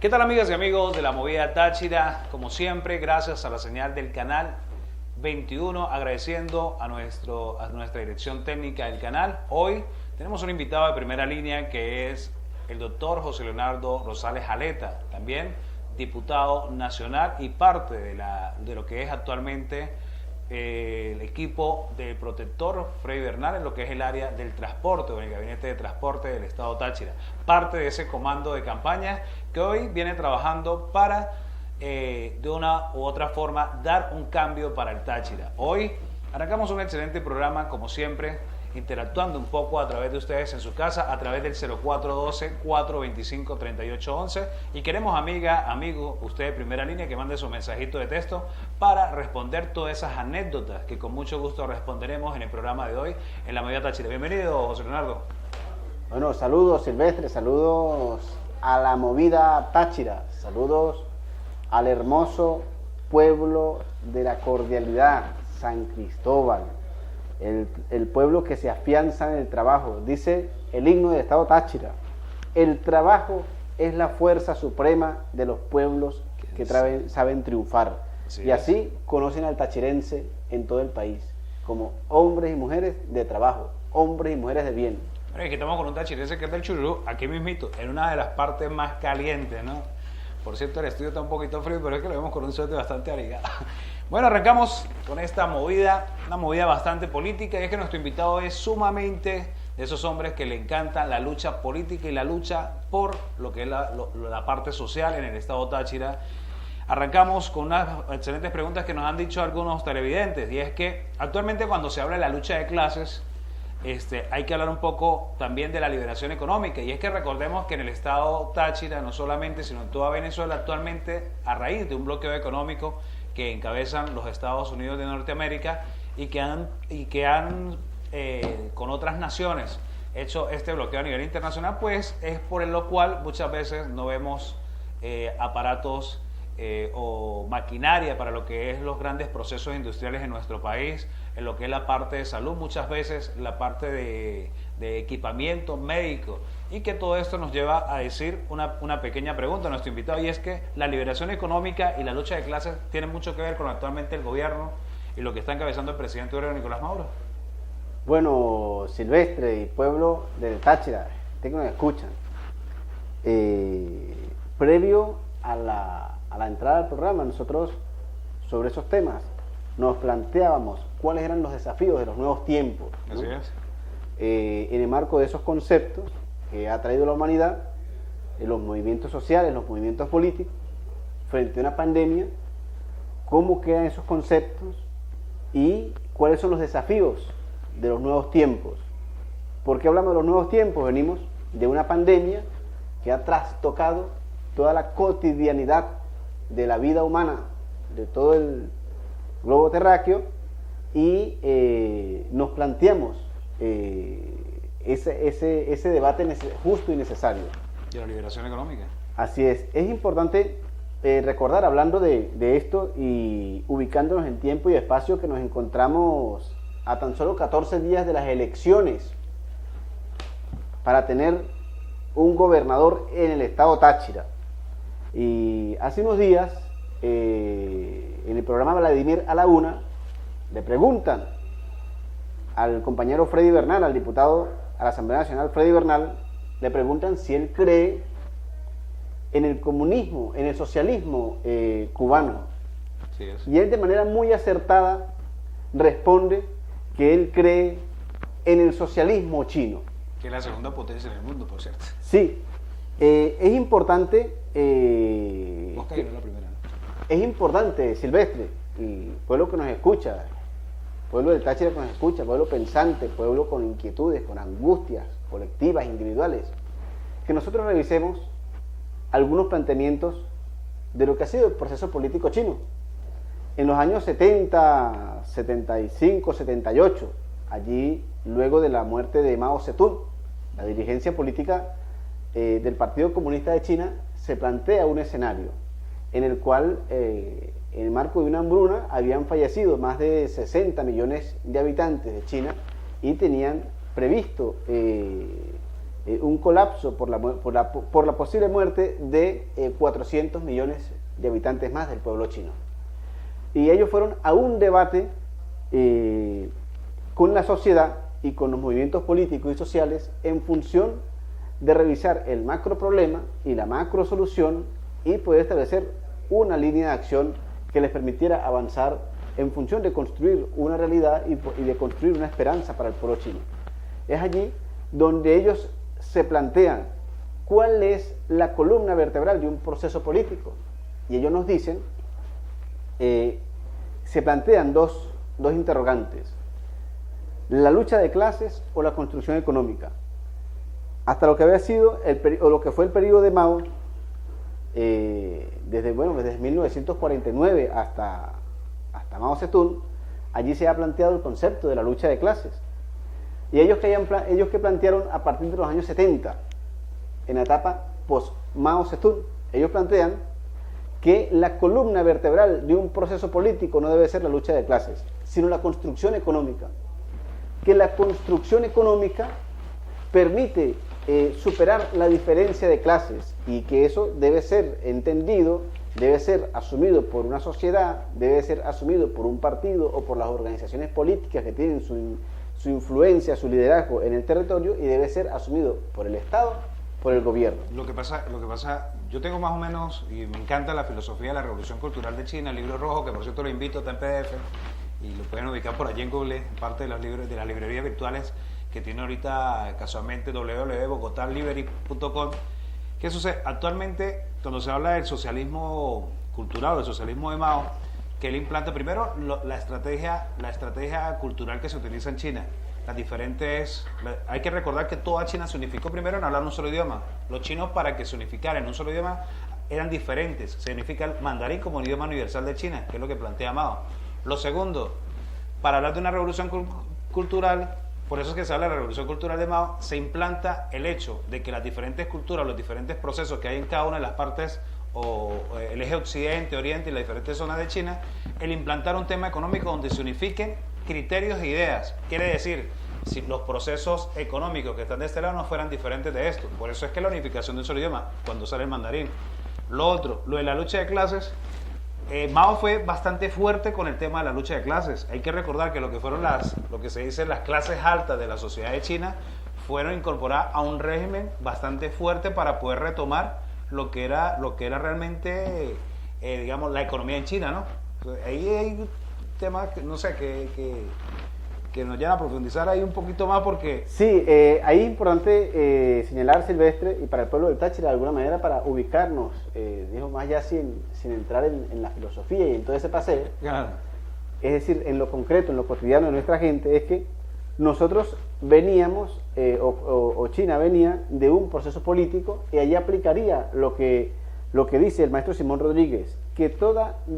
¿Qué tal, amigas y amigos de la Movida Táchira? Como siempre, gracias a la señal del canal 21, agradeciendo a nuestra dirección técnica del canal. Hoy tenemos un invitado de primera línea que es el doctor José Leonardo Rosales Jaleta, también diputado nacional y parte de lo que es actualmente el equipo del protector Freddy Bernal en lo que es el área del transporte o el gabinete de transporte del estado Táchira, parte de ese comando de campaña que hoy viene trabajando para de una u otra forma dar un cambio para el Táchira. Hoy arrancamos un excelente programa, como siempre, interactuando un poco a través de ustedes en su casa, a través del 0412-425-3811, y queremos, amigo, usted de primera línea, que mande su mensajito de texto para responder todas esas anécdotas que con mucho gusto responderemos en el programa de hoy en la Movida Táchira. Bienvenido, José Leonardo. Bueno, saludos Silvestre, saludos a la Movida Táchira, saludos al hermoso pueblo de la cordialidad, San Cristóbal. El pueblo que se afianza en el trabajo. Dice el himno del estado Táchira: el trabajo es la fuerza suprema de los pueblos que saben triunfar. Y así conocen al tachirense en todo el país, como hombres y mujeres de trabajo, hombres y mujeres de bien. Bueno, aquí estamos con un tachirense que es del Chururú, aquí mismito, en una de las partes más calientes, ¿no? Por cierto, el estudio está un poquito frío, pero es que lo vemos con un suéter bastante abrigado. Bueno, arrancamos con esta movida, una movida bastante política, y es que nuestro invitado es sumamente de esos hombres que le encantan la lucha política y la lucha por lo que es la parte social en el estado Táchira. Arrancamos con unas excelentes preguntas que nos han dicho algunos televidentes, y es que actualmente cuando se habla de la lucha de clases, hay que hablar un poco también de la liberación económica, y es que recordemos que en el estado Táchira, no solamente, sino en toda Venezuela actualmente, a raíz de un bloqueo económico que encabezan los Estados Unidos de Norteamérica y que han con otras naciones hecho este bloqueo a nivel internacional, pues es por lo cual muchas veces no vemos aparatos o maquinaria para lo que es los grandes procesos industriales en nuestro país, en lo que es la parte de salud, muchas veces la parte de equipamiento médico, y que todo esto nos lleva a decir una pequeña pregunta a nuestro invitado, y es que la liberación económica y la lucha de clases tienen mucho que ver con actualmente el gobierno y lo que está encabezando el presidente Nicolás Maduro. Bueno, Silvestre y pueblo del Táchira, que nos escuchan, previo a la entrada al programa, nosotros sobre esos temas nos planteábamos cuáles eran los desafíos de los nuevos tiempos, ¿no? Así es. En el marco de esos conceptos que ha traído la humanidad, los movimientos sociales, los movimientos políticos, frente a una pandemia, cómo quedan esos conceptos y cuáles son los desafíos de los nuevos tiempos. ¿Por qué hablamos de los nuevos tiempos? Venimos de una pandemia que ha trastocado toda la cotidianidad de la vida humana, de todo el globo terráqueo, y nos planteamos ese debate justo y necesario. Y la liberación económica. Así es importante recordar, hablando de esto y ubicándonos en tiempo y espacio, que nos encontramos a tan solo 14 días de las elecciones para tener un gobernador en el estado Táchira. Y hace unos días, en el programa Vladimir a la Una, le preguntan al compañero Freddy Bernal, al diputado a la Asamblea Nacional Freddy Bernal, le preguntan si él cree en el comunismo, en el socialismo cubano. Sí, y él, de manera muy acertada, responde que él cree en el socialismo chino. Que es la segunda potencia en el mundo, por cierto. Sí, es importante. Mosca y no la primera, ¿no? Es importante, Silvestre, y pueblo que nos escucha, pueblo del Táchira que nos escucha, pueblo pensante, pueblo con inquietudes, con angustias colectivas, individuales, que nosotros revisemos algunos planteamientos de lo que ha sido el proceso político chino. En los años 70, 75, 78, allí, luego de la muerte de Mao Zedong, la dirigencia política del Partido Comunista de China se plantea un escenario en el cual, en el marco de una hambruna, habían fallecido más de 60 millones de habitantes de China y tenían previsto un colapso por la posible muerte de 400 millones de habitantes más del pueblo chino. Y ellos fueron a un debate con la sociedad y con los movimientos políticos y sociales en función de revisar el macro problema y la macro solución y poder establecer una línea de acción que les permitiera avanzar en función de construir una realidad y de construir una esperanza para el pueblo chino. Es allí donde ellos se plantean cuál es la columna vertebral de un proceso político. Y ellos nos dicen, se plantean dos interrogantes: la lucha de clases o la construcción económica. Hasta lo que había sido lo que fue el periodo de Mao, desde 1949 hasta Mao Zedong, allí se ha planteado el concepto de la lucha de clases. Y ellos que plantearon a partir de los años 70, en la etapa post-Mao Zedong, ellos plantean que la columna vertebral de un proceso político no debe ser la lucha de clases, sino la construcción económica. Que la construcción económica permite superar la diferencia de clases y que eso debe ser entendido, debe ser asumido por una sociedad, debe ser asumido por un partido o por las organizaciones políticas que tienen su influencia, su liderazgo en el territorio, y debe ser asumido por el Estado, por el gobierno. Lo que pasa, yo tengo más o menos, y me encanta la filosofía de la Revolución Cultural de China, el libro rojo, que por cierto lo invito, está en PDF, y lo pueden ubicar por allí en Google, en parte de los libros de las librerías virtuales que tiene ahorita casualmente www.bogotalibrary.com. ¿Qué sucede? Actualmente, cuando se habla del socialismo cultural, del socialismo de Mao, que él implanta primero la estrategia cultural que se utiliza en China. Las diferentes, hay que recordar que toda China se unificó primero en hablar un solo idioma. Los chinos, para que se unificaran en un solo idioma, eran diferentes. Se unifica el mandarín como un idioma universal de China, que es lo que plantea Mao. Lo segundo, para hablar de una revolución cultural, por eso es que se habla de la revolución cultural de Mao, se implanta el hecho de que las diferentes culturas, los diferentes procesos que hay en cada una de las partes, o el eje occidente, oriente y las diferentes zonas de China, el implantar un tema económico donde se unifiquen criterios e ideas. Quiere decir, si los procesos económicos que están de este lado no fueran diferentes de esto. Por eso es que la unificación de un solo idioma, cuando sale el mandarín. Lo otro, lo de la lucha de clases, Mao fue bastante fuerte con el tema de la lucha de clases. Hay que recordar que lo que fueron lo que se dice las clases altas de la sociedad de China fueron incorporadas a un régimen bastante fuerte para poder retomar lo que era realmente, digamos, la economía en China, ¿no? Ahí hay temas, no sé, que nos llevan a profundizar ahí un poquito más porque... Sí, ahí es importante señalar, Silvestre, y para el pueblo del Táchira de alguna manera, para ubicarnos, digo, más ya sin entrar en la filosofía y en todo ese paseo, Claro. Es decir, en lo concreto, en lo cotidiano de nuestra gente, es que nosotros veníamos, o China venía de un proceso político, y allí aplicaría lo que dice el maestro Simón Rodríguez, que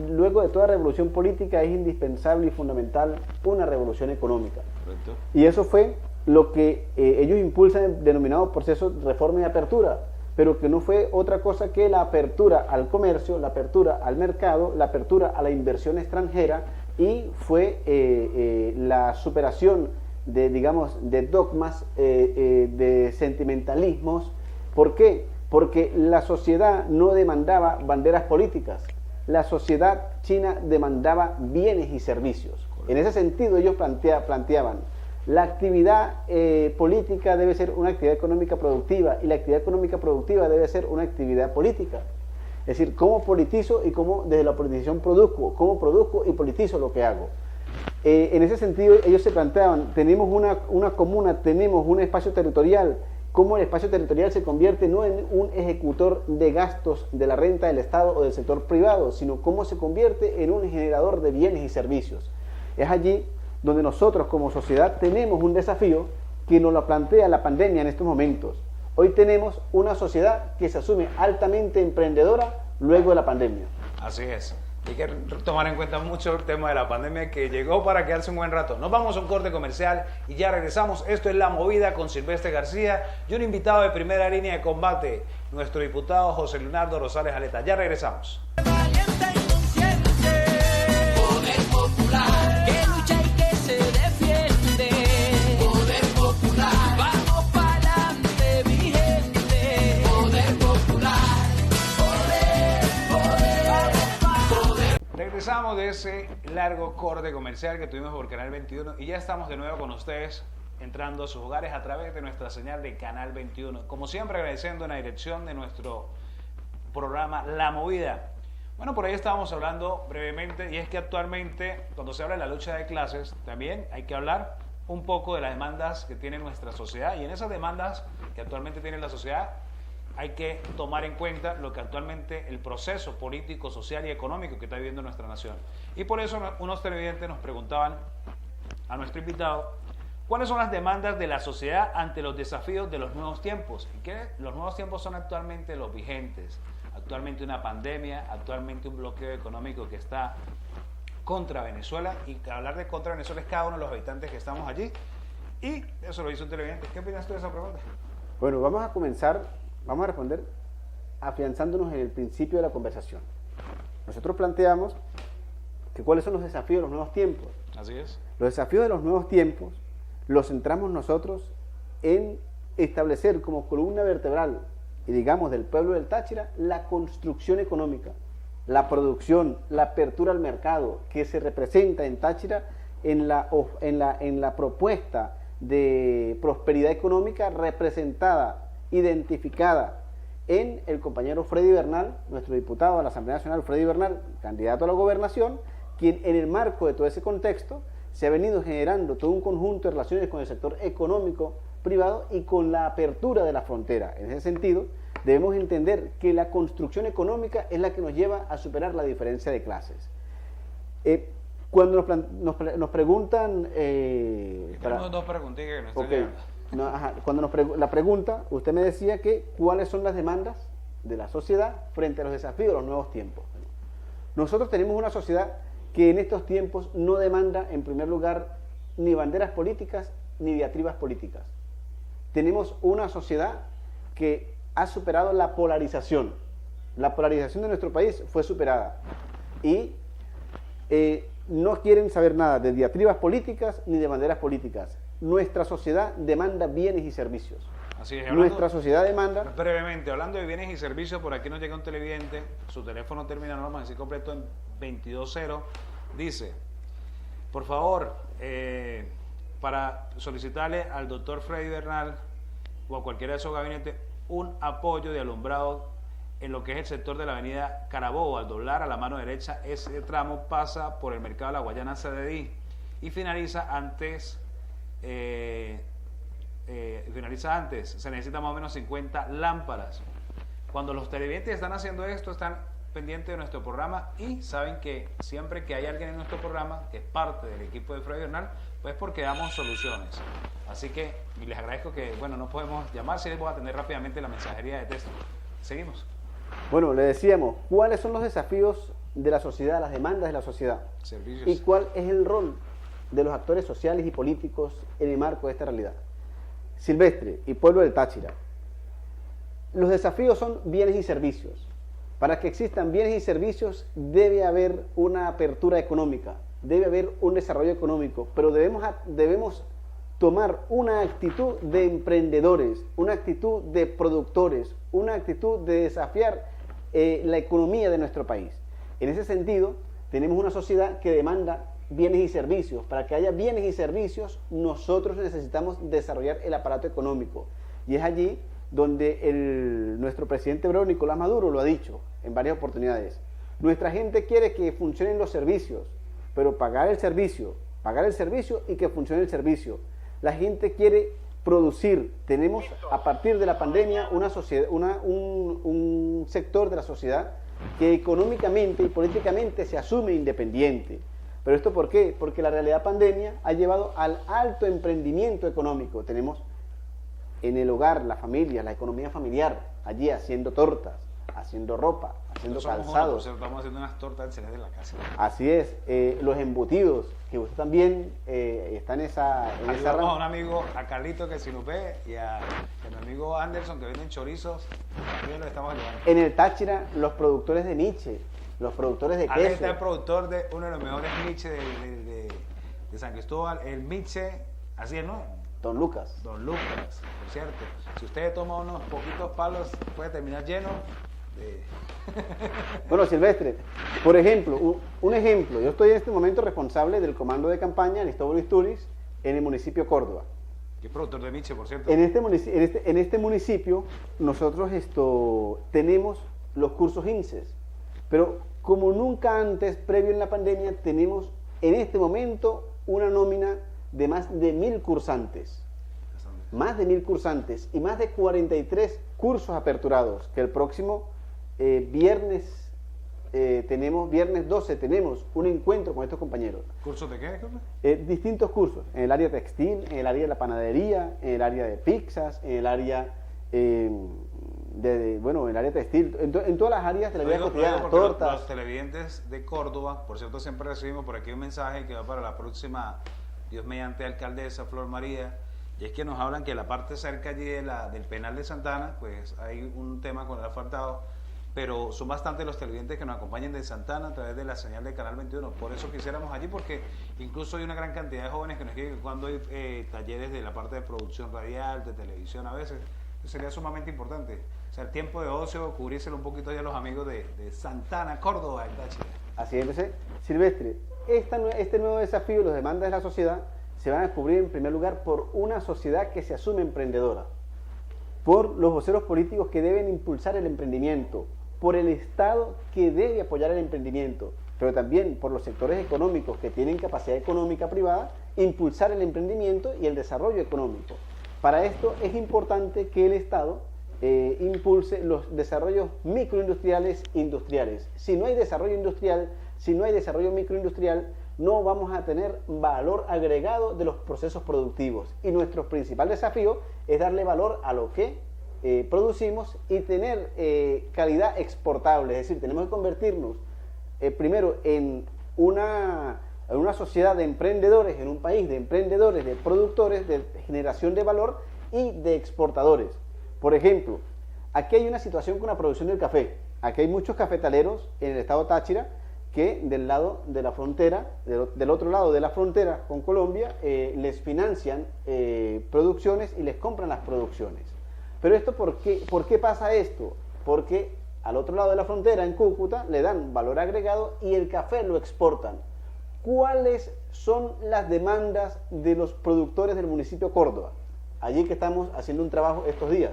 luego de toda revolución política es indispensable y fundamental una revolución económica. Correcto. Y eso fue lo que ellos impulsan, el denominado proceso de reforma y apertura, pero que no fue otra cosa que la apertura al comercio, la apertura al mercado, la apertura a la inversión extranjera, y fue la superación de, digamos, de dogmas, de sentimentalismos. ¿Por qué? Porque la sociedad no demandaba banderas políticas, la sociedad china demandaba bienes y servicios. En ese sentido ellos planteaban, la actividad política debe ser una actividad económica productiva, y la actividad económica productiva debe ser una actividad política. Es decir, cómo politizo y cómo desde la politización produzco, cómo produzco y politizo lo que hago. En ese sentido ellos se planteaban, tenemos una comuna, tenemos un espacio territorial, cómo el espacio territorial se convierte no en un ejecutor de gastos de la renta del Estado o del sector privado, sino cómo se convierte en un generador de bienes y servicios. Es allí donde nosotros como sociedad tenemos un desafío que nos lo plantea la pandemia en estos momentos. Hoy tenemos una sociedad que se asume altamente emprendedora luego de la pandemia. Así es. Hay que tomar en cuenta mucho el tema de la pandemia, que llegó para quedarse un buen rato. Nos vamos a un corte comercial y ya regresamos. Esto es La Movida con Silvestre García y un invitado de primera línea de combate, nuestro diputado José Leonardo Rosales Aleta. Ya regresamos. Poder popular, vamos pa'lante, Regresamos de ese largo corte comercial que tuvimos por Canal 21 y ya estamos de nuevo con ustedes entrando a sus hogares a través de nuestra señal de Canal 21. Como siempre, agradeciendo en la dirección de nuestro programa La Movida. Bueno, por ahí estábamos hablando brevemente y es que actualmente cuando se habla de la lucha de clases también hay que hablar un poco de las demandas que tiene nuestra sociedad y en esas demandas que actualmente tiene la sociedad hay que tomar en cuenta lo que actualmente el proceso político, social y económico que está viviendo nuestra nación. Y por eso unos televidentes nos preguntaban a nuestro invitado cuáles son las demandas de la sociedad ante los desafíos de los nuevos tiempos. Y que los nuevos tiempos son actualmente los vigentes. Actualmente una pandemia, actualmente un bloqueo económico que está contra Venezuela. Y hablar de contra Venezuela es cada uno de los habitantes que estamos allí. Y eso lo hizo un televidente. ¿Qué opinas tú de esa pregunta? Bueno, vamos a responder afianzándonos en el principio de la conversación. Nosotros planteamos que cuáles son los desafíos de los nuevos tiempos. Así es. Los desafíos de los nuevos tiempos los centramos nosotros en establecer como columna vertebral, y digamos del pueblo del Táchira, la construcción económica, la producción, la apertura al mercado que se representa en Táchira en la propuesta de prosperidad económica representada, identificada en el compañero Freddy Bernal, nuestro diputado a la Asamblea Nacional, Freddy Bernal, candidato a la gobernación, quien en el marco de todo ese contexto se ha venido generando todo un conjunto de relaciones con el sector económico privado y con la apertura de la frontera. En ese sentido, debemos entender que la construcción económica es la que nos lleva a superar la diferencia de clases. Cuando nos preguntan... Tenemos dos preguntitas que nos están llegando. Cuando la pregunta, usted me decía que cuáles son las demandas de la sociedad frente a los desafíos de los nuevos tiempos. Nosotros tenemos una sociedad que en estos tiempos no demanda, en primer lugar, ni banderas políticas ni diatribas políticas. Tenemos una sociedad que ha superado la polarización. La polarización de nuestro país fue superada. Y no quieren saber nada de diatribas políticas ni de banderas políticas. Nuestra sociedad demanda bienes y servicios. Así es, nuestra sociedad demanda... Brevemente, hablando de bienes y servicios, por aquí nos llega un televidente, su teléfono termina, no lo vamos a decir completo, en 220, dice, por favor, para solicitarle al doctor Freddy Bernal o a cualquiera de esos gabinetes un apoyo de alumbrado en lo que es el sector de la avenida Carabobo. Al doblar a la mano derecha, ese tramo pasa por el mercado de la Guayana CDI y finaliza antes... se necesitan más o menos 50 lámparas. Cuando los televidentes están haciendo esto, están pendientes de nuestro programa y saben que siempre que hay alguien en nuestro programa que es parte del equipo de Freddy Bernal, pues porque damos soluciones. Así que les agradezco que, bueno, no podemos llamar, si les voy a atender rápidamente la mensajería de texto. Seguimos. Bueno, le decíamos, ¿cuáles son los desafíos de la sociedad, las demandas de la sociedad? Servicios. ¿Y cuál es el rol de los actores sociales y políticos en el marco de esta realidad? Silvestre y pueblo del Táchira, los desafíos son bienes y servicios. Para que existan bienes y servicios debe haber una apertura económica, debe haber un desarrollo económico, pero debemos tomar una actitud de emprendedores, una actitud de productores, una actitud de desafiar la economía de nuestro país. En ese sentido, tenemos una sociedad que demanda bienes y servicios. Para que haya bienes y servicios, nosotros necesitamos desarrollar el aparato económico. Y es allí donde nuestro presidente Ebrard Nicolás Maduro lo ha dicho en varias oportunidades. Nuestra gente quiere que funcionen los servicios, pero pagar el servicio y que funcione el servicio. La gente quiere producir. Tenemos, a partir de la pandemia, una sociedad, un sector de la sociedad que económicamente y políticamente se asume independiente. ¿Pero esto por qué? Porque la realidad pandemia ha llevado al alto emprendimiento económico. Tenemos en el hogar, la familia, la economía familiar, allí haciendo tortas, haciendo ropa, haciendo calzados. Estamos haciendo unas tortas excelentes en la casa. Así es, los embutidos, que usted también está en esa rama. A un amigo, a Carlito que si lo ve, y a mi amigo Anderson que venden chorizos, también lo estamos ayudando. En el Táchira, los productores de Nietzsche, los productores de queso. Ahí está el productor de uno de los mejores Nietzsche de San Cristóbal, el Nietzsche, así es, ¿no? Don Lucas. Don Lucas, por cierto. Si usted toma unos poquitos palos, puede terminar lleno Bueno, Silvestre, por ejemplo, un ejemplo, yo estoy en este momento responsable del comando de campaña Aristóbulo Isturiz en el municipio de Córdoba. Que es productor de miche, por cierto. En este municipio nosotros tenemos los cursos INSES, pero como nunca antes, previo en la pandemia, tenemos en este momento una nómina de más de 1000 cursantes. Más de 1000 cursantes y más de 43 cursos aperturados, que el próximo viernes 12, tenemos un encuentro con estos compañeros. ¿Cursos de qué? Distintos cursos, en el área textil, en el área de la panadería, en el área de pizzas, en el área en el área textil, en todas las áreas de la vida cotidiana, tortas. Los televidentes de Córdoba, por cierto, siempre recibimos por aquí un mensaje que va para la próxima, Dios mediante, alcaldesa Flor María, y es que nos hablan que la parte cerca allí del penal de Santana, pues hay un tema con el asfaltado, pero son bastantes los televidentes que nos acompañan de Santana a través de la señal de Canal 21. Por eso quisiéramos allí, porque incluso hay una gran cantidad de jóvenes que nos escriben cuando hay talleres de la parte de producción radial, de televisión a veces. Sería sumamente importante. O sea, el tiempo de ocio, cubrírselo un poquito ya a los amigos de Santana, Córdoba, el Táchira. Así es, entonces, Silvestre, este nuevo desafío y las demandas de la sociedad se van a descubrir en primer lugar por una sociedad que se asume emprendedora, por los voceros políticos que deben impulsar el emprendimiento, por el Estado que debe apoyar el emprendimiento, pero también por los sectores económicos que tienen capacidad económica privada, impulsar el emprendimiento y el desarrollo económico. Para esto es importante que el Estado impulse los desarrollos microindustriales industriales. Si no hay desarrollo industrial, si no hay desarrollo microindustrial, no vamos a tener valor agregado de los procesos productivos. Y nuestro principal desafío es darle valor a lo que producimos y tener calidad exportable. Es decir, tenemos que convertirnos primero en una sociedad de emprendedores, en un país de emprendedores, de productores, de generación de valor y de exportadores. Por ejemplo, aquí hay una situación con la producción del café. Aquí hay muchos cafetaleros en el estado Táchira que del lado de la frontera, del otro lado de la frontera con Colombia, les financian producciones y les compran las producciones. Pero esto, ¿por qué pasa esto? Porque al otro lado de la frontera, en Cúcuta, le dan valor agregado y el café lo exportan. ¿Cuáles son las demandas de los productores del municipio de Córdoba? Allí que estamos haciendo un trabajo estos días.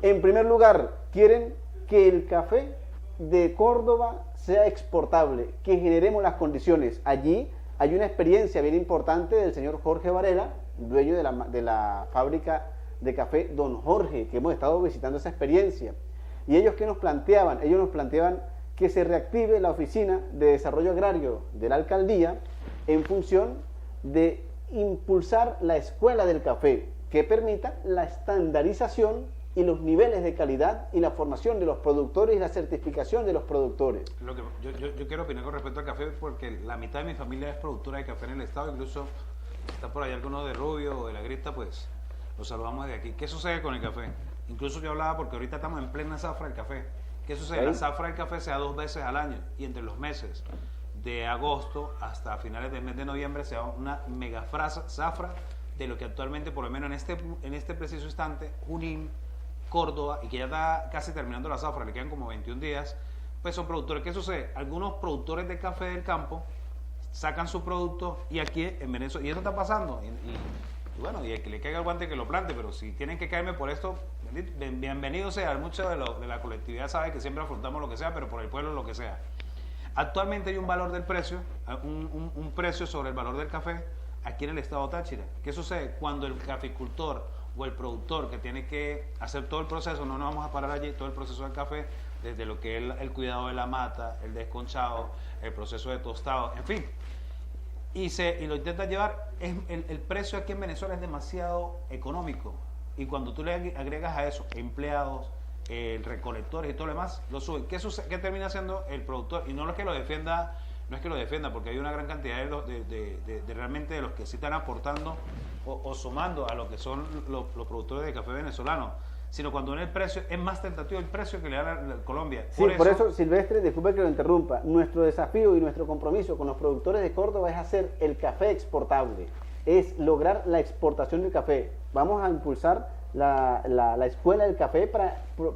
En primer lugar, quieren que el café de Córdoba sea exportable, que generemos las condiciones. Allí hay una experiencia bien importante del señor Jorge Varela, dueño de la fábrica de café Don Jorge, que hemos estado visitando esa experiencia. Y ellos ¿qué nos planteaban? Ellos nos planteaban que se reactive la Oficina de Desarrollo Agrario de la Alcaldía en función de impulsar la Escuela del Café, que permita la estandarización y los niveles de calidad y la formación de los productores y la certificación de los productores. Yo quiero opinar con respecto al café porque la mitad de mi familia es productora de café en el estado, incluso está por ahí alguno de Rubio o de La Grita, pues los saludamos de aquí. ¿Qué sucede con el café? Incluso yo hablaba porque ahorita estamos en plena zafra del café. ¿Qué sucede? ¿Sí? La zafra del café se da 2 veces al año y entre los meses de agosto hasta finales del mes de noviembre se da una mega zafra de lo que actualmente, por lo menos en este preciso instante, Junín, Córdoba, y que ya está casi terminando la zafra, le quedan como 21 días, pues son productores. ¿Qué sucede? Algunos productores de café del campo sacan su producto y aquí en Venezuela, y eso está pasando, y bueno, y el que le caiga el guante que lo plante, pero si tienen que caerme por esto, bienvenido sea. Mucho de la colectividad sabe que siempre afrontamos lo que sea, pero por el pueblo lo que sea. Actualmente hay un valor del precio, un precio sobre el valor del café aquí en el estado Táchira. ¿Qué sucede? Cuando el caficultor o el productor que tiene que hacer todo el proceso, no nos vamos a parar allí, todo el proceso del café, desde lo que es el cuidado de la mata, el desconchado, el proceso de tostado, en fin, y lo intenta llevar, el precio aquí en Venezuela es demasiado económico, y cuando tú le agregas a eso empleados, recolectores y todo lo demás, lo suben. ¿Qué termina haciendo el productor? Y no es que lo defienda, porque hay una gran cantidad de realmente de los que sí están aportando o sumando a lo que son los productores de café venezolanos, sino cuando en el precio es más tentativo el precio que le da la Colombia. Sí, por eso, Silvestre, disculpe que lo interrumpa, nuestro desafío y nuestro compromiso con los productores de Córdoba es hacer el café exportable, es lograr la exportación del café. Vamos a impulsar la escuela del café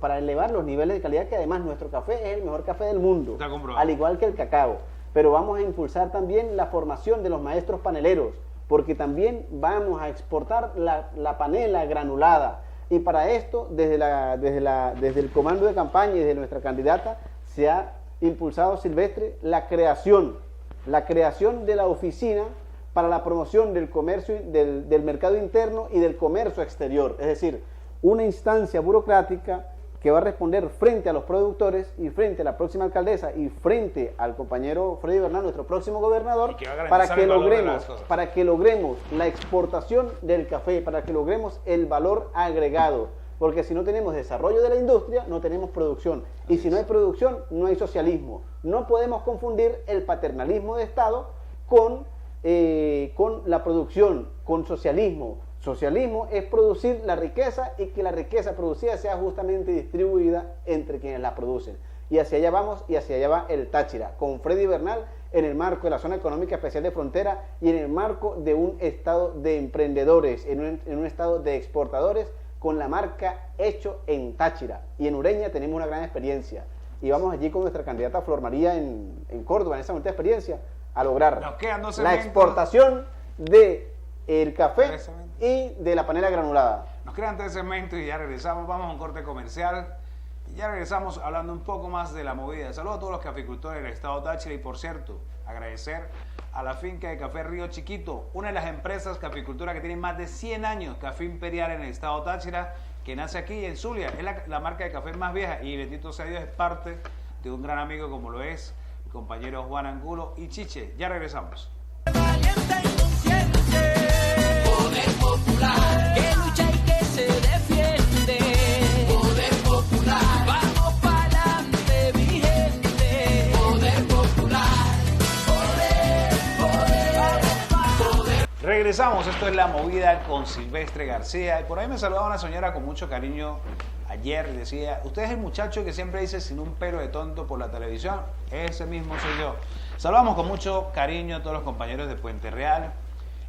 para elevar los niveles de calidad, que además nuestro café es el mejor café del mundo, al igual que el cacao. Pero vamos a impulsar también la formación de los maestros paneleros, porque también vamos a exportar la panela granulada. Y para esto, desde el comando de campaña y desde nuestra candidata, se ha impulsado, Silvestre, la creación de la oficina para la promoción del comercio, del mercado interno y del comercio exterior. Es decir, una instancia burocrática que va a responder frente a los productores y frente a la próxima alcaldesa y frente al compañero Freddy Bernal, nuestro próximo gobernador, para que logremos la exportación del café, para que logremos el valor agregado. Porque si no tenemos desarrollo de la industria, no tenemos producción. Y si no hay producción, no hay socialismo. No podemos confundir el paternalismo de Estado con la producción, con socialismo. Socialismo es producir la riqueza y que la riqueza producida sea justamente distribuida entre quienes la producen. Y hacia allá vamos, y hacia allá va el Táchira, con Freddy Bernal en el marco de la Zona Económica Especial de Frontera y en el marco de un estado de emprendedores, en un estado de exportadores, con la marca Hecho en Táchira. Y en Ureña tenemos una gran experiencia. Y vamos allí con nuestra candidata Flor María en Córdoba, en esa bonita experiencia, a lograr la exportación del café y de la panela granulada. Nos quedan 3 segmentos y ya regresamos. Vamos a un corte comercial y ya regresamos hablando un poco más de la movida. Saludos a todos los caficultores del estado Táchira y, por cierto, agradecer a la finca de café Río Chiquito, una de las empresas caficultoras que tiene más de 100 años, Café Imperial en el estado Táchira, que nace aquí en Zulia. Es la marca de café más vieja y, bendito sea Dios, es parte de un gran amigo como lo es el compañero Juan Angulo y Chiche. Ya regresamos. Poder popular, que lucha y que se defiende. Poder popular, vamos pa'lante, mi gente. Poder popular, poder. Regresamos, esto es La Movida con Silvestre García. Y por ahí me saludaba una señora con mucho cariño ayer y decía: usted es el muchacho que siempre dice sin un pelo de tonto por la televisión. Ese mismo soy yo. Saludamos con mucho cariño a todos los compañeros de Puente Real.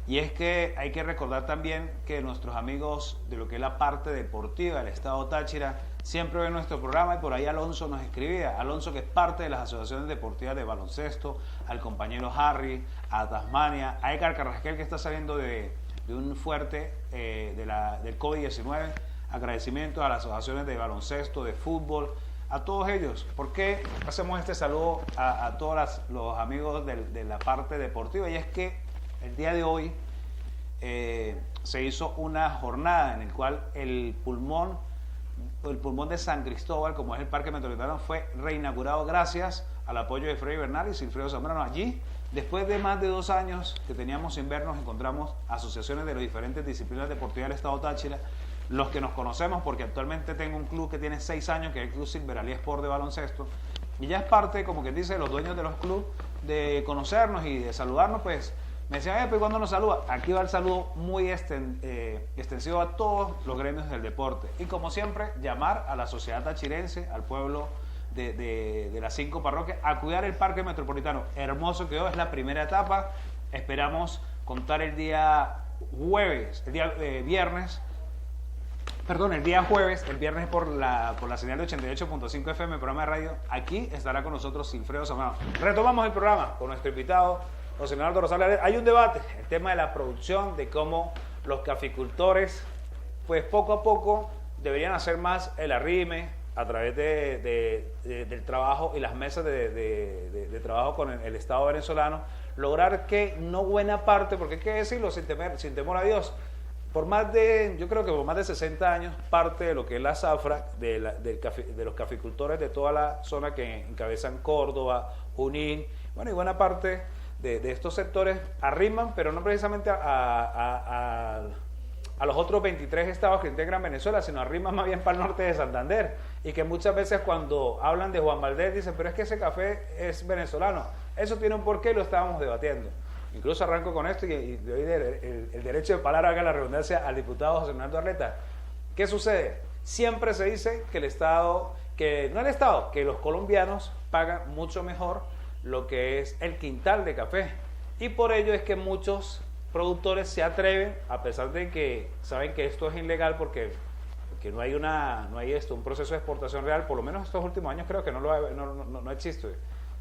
Y es que hay que recordar también que nuestros amigos de lo que es la parte deportiva del estado Táchira siempre ven nuestro programa, y por ahí Alonso nos escribía. Alonso, que es parte de las asociaciones deportivas de baloncesto, al compañero Harry, a Tasmania, a Edgar Carrasquel, que está saliendo de un fuerte del COVID-19. Agradecimientos a las asociaciones de baloncesto, de fútbol, a todos ellos. ¿Por qué hacemos este saludo a todos los amigos de la parte deportiva? Y es que el día de hoy se hizo una jornada en la cual el pulmón de San Cristóbal, como es el Parque Metropolitano, fue reinaugurado gracias al apoyo de Freddy Bernal y Silfredo Zambrano. Allí, después de más de 2 años que teníamos sin vernos, encontramos asociaciones de las diferentes disciplinas deportivas del estado Táchira, los que nos conocemos, porque actualmente tengo un club que tiene 6 años, que es el Club Silveralí Sport de baloncesto, y ya es parte, como que dice, los dueños de los clubes, de conocernos y de saludarnos. Pues me decían: pues ¿cuándo nos saluda? Aquí va el saludo muy extensivo a todos los gremios del deporte. Y como siempre, llamar a la sociedad tachirense, al pueblo de las 5 parroquias, a cuidar el Parque Metropolitano. Hermoso quedó, es la primera etapa. Esperamos contar el día jueves, el día viernes por la señal de 88.5 FM, programa de radio. Aquí estará con nosotros Silfredo Zambrano. Retomamos el programa con nuestro invitado, José Leonardo Rosales. Hay un debate, el tema de la producción, de cómo los caficultores, pues poco a poco, deberían hacer más el arrime a través del trabajo y las mesas de trabajo con el Estado venezolano, lograr que no buena parte, porque hay que decirlo sin temor a Dios, yo creo que por más de 60 años, parte de lo que es la zafra de los caficultores de toda la zona que encabezan Córdoba, Junín, bueno, y buena parte de estos sectores arriman, pero no precisamente a los otros 23 estados que integran Venezuela, sino arriman más bien para el norte de Santander, y que muchas veces cuando hablan de Juan Valdez dicen: pero es que ese café es venezolano. Eso tiene un porqué y lo estábamos debatiendo. Incluso arranco con esto y doy el derecho de palabra, haga la redundancia, al diputado José Leonardo Arleta. ¿Qué sucede? Siempre se dice que que los colombianos pagan mucho mejor lo que es el quintal de café. Y por ello es que muchos productores se atreven, a pesar de que saben que esto es ilegal, porque que no hay un proceso de exportación real, por lo menos estos últimos años creo que no existe.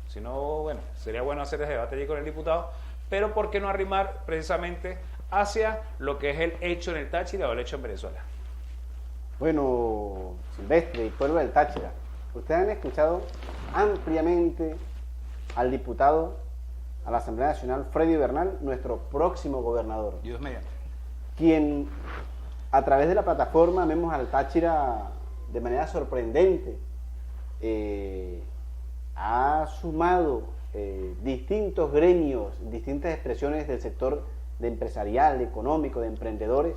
Si no, bueno, sería bueno hacer ese debate allí con el diputado, pero ¿por qué no arrimar precisamente hacia lo que es el hecho en el Táchira o el hecho en Venezuela? Bueno, Silvestre y pueblo del Táchira, ustedes han escuchado ampliamente al diputado a la Asamblea Nacional, Freddy Bernal, nuestro próximo gobernador, Dios mediante. quien a través de la plataforma Amemos al Táchira de manera sorprendente ha sumado distintos gremios, distintas expresiones del sector de empresarial, económico, de emprendedores.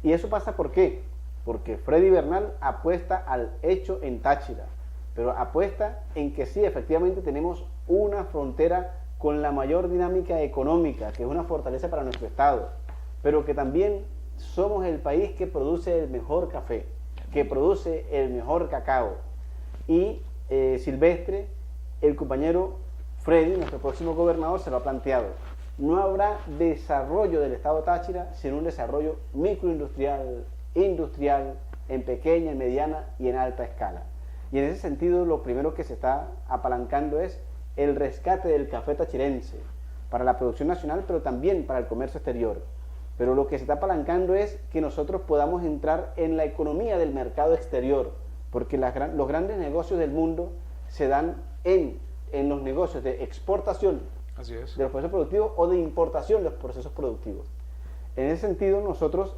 Y eso pasa ¿por qué? Porque Freddy Bernal apuesta al hecho en Táchira, pero apuesta en que sí, efectivamente tenemos una frontera con la mayor dinámica económica, que es una fortaleza para nuestro Estado, pero que también somos el país que produce el mejor café, que produce el mejor cacao. Y Silvestre, el compañero Freddy, nuestro próximo gobernador, se lo ha planteado. No habrá desarrollo del Estado Táchira sin un desarrollo microindustrial, industrial, en pequeña, en mediana y en alta escala. Y en ese sentido, lo primero que se está apalancando es el rescate del café tachirense para la producción nacional, pero también para el comercio exterior. Pero lo que se está apalancando es que nosotros podamos entrar en la economía del mercado exterior, porque los grandes negocios del mundo se dan en los negocios de exportación Así es. de los procesos productivos o de importación de los procesos productivos. En ese sentido, nosotros,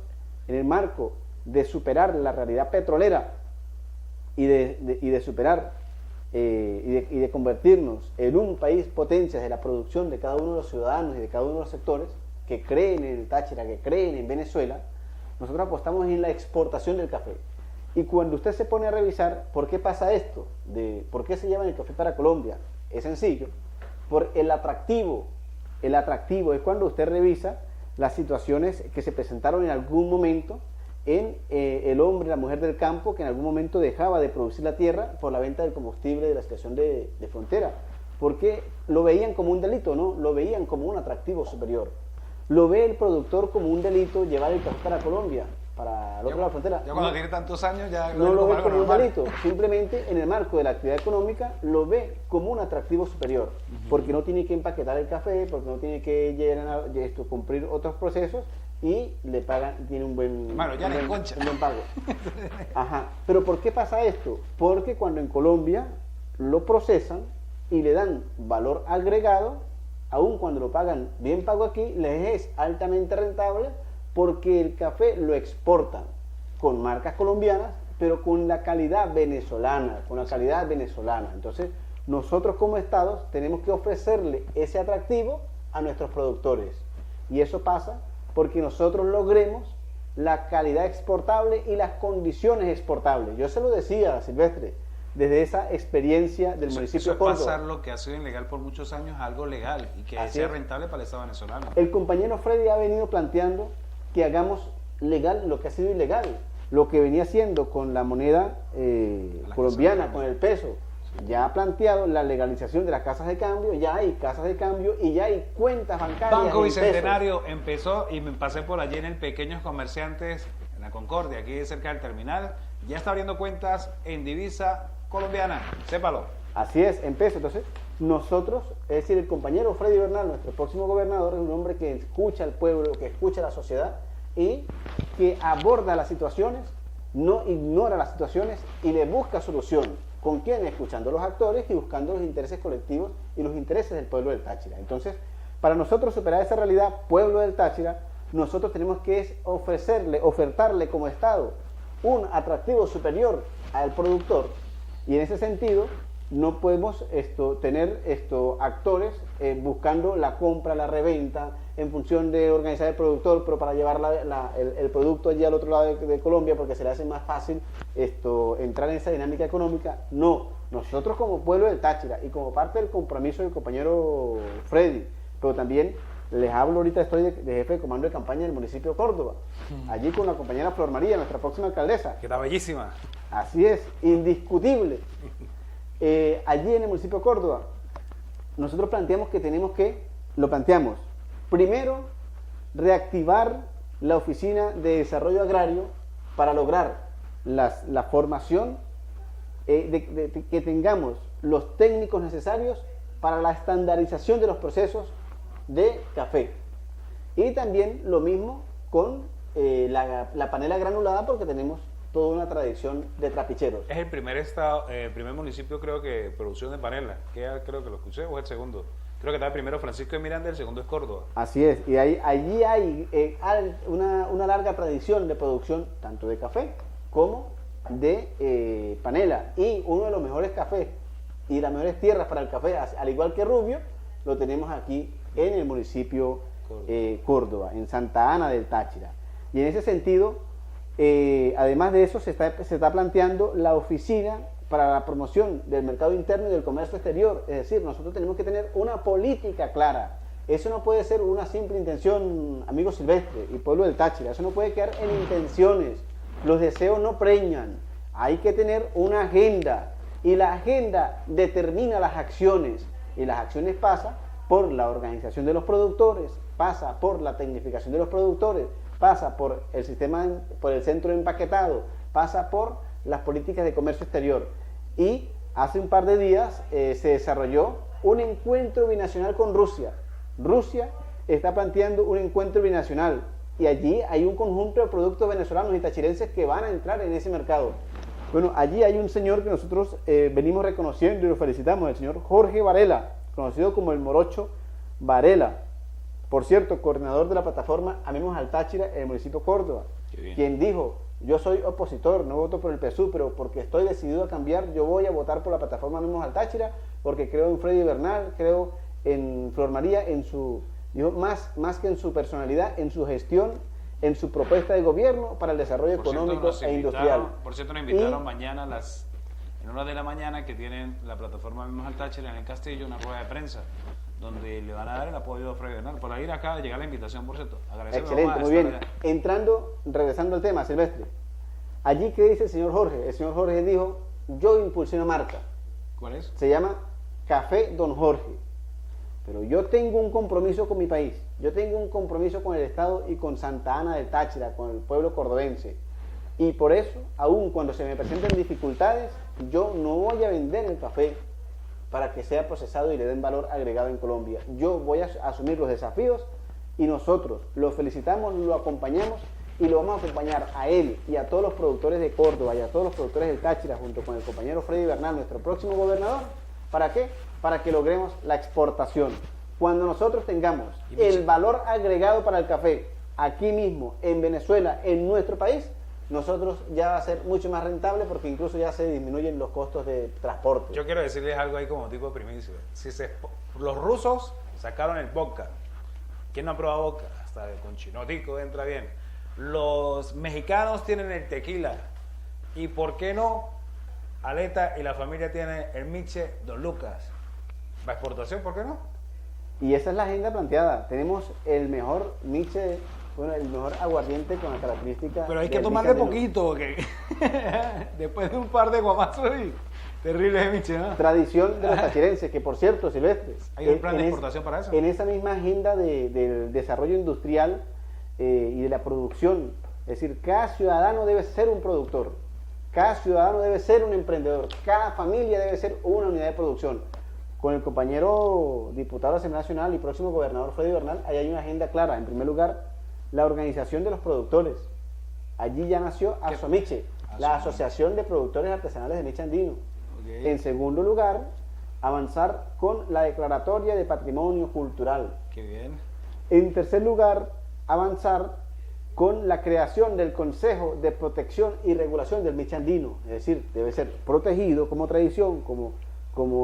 en el marco de superar la realidad petrolera y de superar y de convertirnos en un país potencia de la producción de cada uno de los ciudadanos y de cada uno de los sectores que creen en el Táchira, que creen en Venezuela, nosotros apostamos en la exportación del café. Y cuando usted se pone a revisar por qué pasa esto, por qué se lleva el café para Colombia, es sencillo, por el atractivo. El atractivo es cuando usted revisa las situaciones que se presentaron en algún momento en el hombre, la mujer del campo, que en algún momento dejaba de producir la tierra por la venta del combustible de la situación de frontera, porque lo veían como un delito, ¿no? Lo veían como un atractivo superior. Lo ve el productor como un delito llevar el café para Colombia, para el otro lado de la frontera. Ya cuando tiene tantos años ya No lo ve algo como un normal. delito, simplemente en el marco de la actividad económica lo ve como un atractivo superior, porque no tiene que empaquetar el café, porque no tiene que cumplir otros procesos y le pagan, tiene un buen, Bueno, ya un le buen- concha. un buen pago. Ajá. Pero ¿por qué pasa esto? Porque cuando en Colombia lo procesan y le dan valor agregado, aun cuando lo pagan bien pago aquí, les es altamente rentable porque el café lo exportan con marcas colombianas, pero con la calidad venezolana, Entonces, nosotros como estados tenemos que ofrecerle ese atractivo a nuestros productores. Y eso pasa porque nosotros logremos la calidad exportable y las condiciones exportables. Yo se lo decía a Silvestre, desde esa experiencia del municipio Eso de es Córdoba. pasar lo que ha sido ilegal por muchos años a algo legal y que Así sea es. rentable para el Estado venezolano. El compañero Freddy ha venido planteando que hagamos legal lo que ha sido ilegal, lo que venía haciendo con la moneda La colombiana, casa de con el peso. Ya ha planteado la legalización de las casas de cambio, ya hay casas de cambio y ya hay cuentas bancarias. Banco en Bicentenario empezó y me pasé por allí en el Pequeños Comerciantes, en la Concordia, aquí cerca del terminal. Ya está abriendo cuentas en divisa colombiana, sépalo. Así es, en peso. Entonces, nosotros, es decir, el compañero Freddy Bernal, nuestro próximo gobernador, es un hombre que escucha al pueblo, que escucha a la sociedad y que aborda las situaciones, no ignora las situaciones y le busca solución. ¿Con quién? Escuchando a los actores y buscando los intereses colectivos y los intereses del pueblo del Táchira. Entonces, para nosotros superar esa realidad, pueblo del Táchira, nosotros tenemos que ofertarle como Estado un atractivo superior al productor. Y en ese sentido, no podemos tener actores buscando la compra, la reventa, en función de organizar el productor, pero para llevar el producto allí al otro lado de Colombia, porque se le hace más fácil entrar en esa dinámica económica. No, nosotros como pueblo del Táchira y como parte del compromiso del compañero Freddy, pero también les hablo ahorita, estoy de jefe de comando de campaña del municipio de Córdoba, allí con la compañera Flor María, nuestra próxima alcaldesa. Que está bellísima. Así es, indiscutible. Allí en el municipio de Córdoba, nosotros planteamos que primero, reactivar la Oficina de Desarrollo Agrario para lograr la formación, que tengamos los técnicos necesarios para la estandarización de los procesos de café. Y también lo mismo con la panela granulada, porque tenemos toda una tradición de trapicheros. Es el primer estado, primer municipio, creo que, producción de panela, que ya creo que lo escuché, o es el segundo. Creo que está el primero Francisco de Miranda, el segundo es Córdoba. Así es, y allí hay una larga tradición de producción tanto de café como de panela. Y uno de los mejores cafés y las mejores tierras para el café, al igual que Rubio, lo tenemos aquí en el municipio Córdoba, en Santa Ana del Táchira. Y en ese sentido, además de eso, se está planteando la oficina para la promoción del mercado interno y del comercio exterior. Es decir, nosotros tenemos que tener una política clara. Eso no puede ser una simple intención, amigo Silvestre y pueblo del Táchira. Eso no puede quedar en intenciones. Los deseos no preñan. Hay que tener una agenda. Y la agenda determina las acciones. Y las acciones pasan por la organización de los productores, pasa por la tecnificación de los productores, pasa por el sistema, por el centro de empaquetado, pasa por las políticas de comercio exterior. Y hace un par de días se desarrolló un encuentro binacional con Rusia. Rusia está planteando un encuentro binacional y allí hay un conjunto de productos venezolanos y tachirenses que van a entrar en ese mercado. Bueno, allí hay un señor que nosotros venimos reconociendo y lo felicitamos, el señor Jorge Varela, conocido como el Morocho Varela. Por cierto, coordinador de la plataforma Amemos al Táchira en el municipio Córdoba, quien dijo: yo soy opositor, no voto por el PSUV, pero porque estoy decidido a cambiar, yo voy a votar por la plataforma Amemos al Táchira, porque creo en Freddy Bernal, creo en Flor María, en su, dijo, más que en su personalidad, en su gestión, en su propuesta de gobierno para el desarrollo económico e industrial. Por cierto, nos invitaron mañana en horas de la mañana, que tienen la plataforma Amemos al Táchira en el Castillo, una rueda de prensa, donde le van a dar el apoyo a Freddy Bernal. Por ahí acaba de llegar la invitación, por cierto. Excelente, muy bien. Regresando al tema, Silvestre. Allí, ¿qué dice el señor Jorge? El señor Jorge dijo: yo impulsé una marca. ¿Cuál es? Se llama Café Don Jorge. Pero yo tengo un compromiso con mi país. Yo tengo un compromiso con el Estado y con Santa Ana del Táchira, con el pueblo cordobense. Y por eso, aun cuando se me presenten dificultades, yo no voy a vender el café para que sea procesado y le den valor agregado en Colombia. Yo voy a asumir los desafíos y nosotros lo felicitamos, lo acompañamos y lo vamos a acompañar a él y a todos los productores de Córdoba y a todos los productores del Táchira, junto con el compañero Freddy Bernal, nuestro próximo gobernador. ¿Para qué? Para que logremos la exportación. Cuando nosotros tengamos el valor agregado para el café aquí mismo, en Venezuela, en nuestro país, nosotros ya va a ser mucho más rentable, porque incluso ya se disminuyen los costos de transporte. Yo quiero decirles algo ahí como tipo de primicia. Los rusos sacaron el vodka. ¿Quién no ha probado vodka? Hasta con chinotico entra bien. Los mexicanos tienen el tequila. ¿Y por qué no? Aleta y la familia tiene el miche Don Lucas. ¿Va exportación? ¿Por qué no? Y esa es la agenda planteada. Tenemos el mejor miche, bueno, el mejor aguardiente con la característica. Pero hay que tomarle poquito, que después de un par de guamazos y terrible de miche, ¿no? Tradición de los tachirenses, que por cierto, Silvestre, ¿hay un plan de exportación para eso? En esa misma agenda del desarrollo industrial y de la producción, es decir, cada ciudadano debe ser un productor, cada ciudadano debe ser un emprendedor, cada familia debe ser una unidad de producción. Con el compañero diputado de la Asamblea Nacional y próximo gobernador Freddy Bernal, ahí hay una agenda clara. En primer lugar, la organización de los productores. Allí ya nació Asomiche, la Asociación de Productores Artesanales de Miche Andino. Okay. En segundo lugar, avanzar con la declaratoria de patrimonio cultural. Qué bien. En tercer lugar, avanzar con la creación del Consejo de Protección y Regulación del Miche Andino. Es decir, debe ser protegido como tradición, como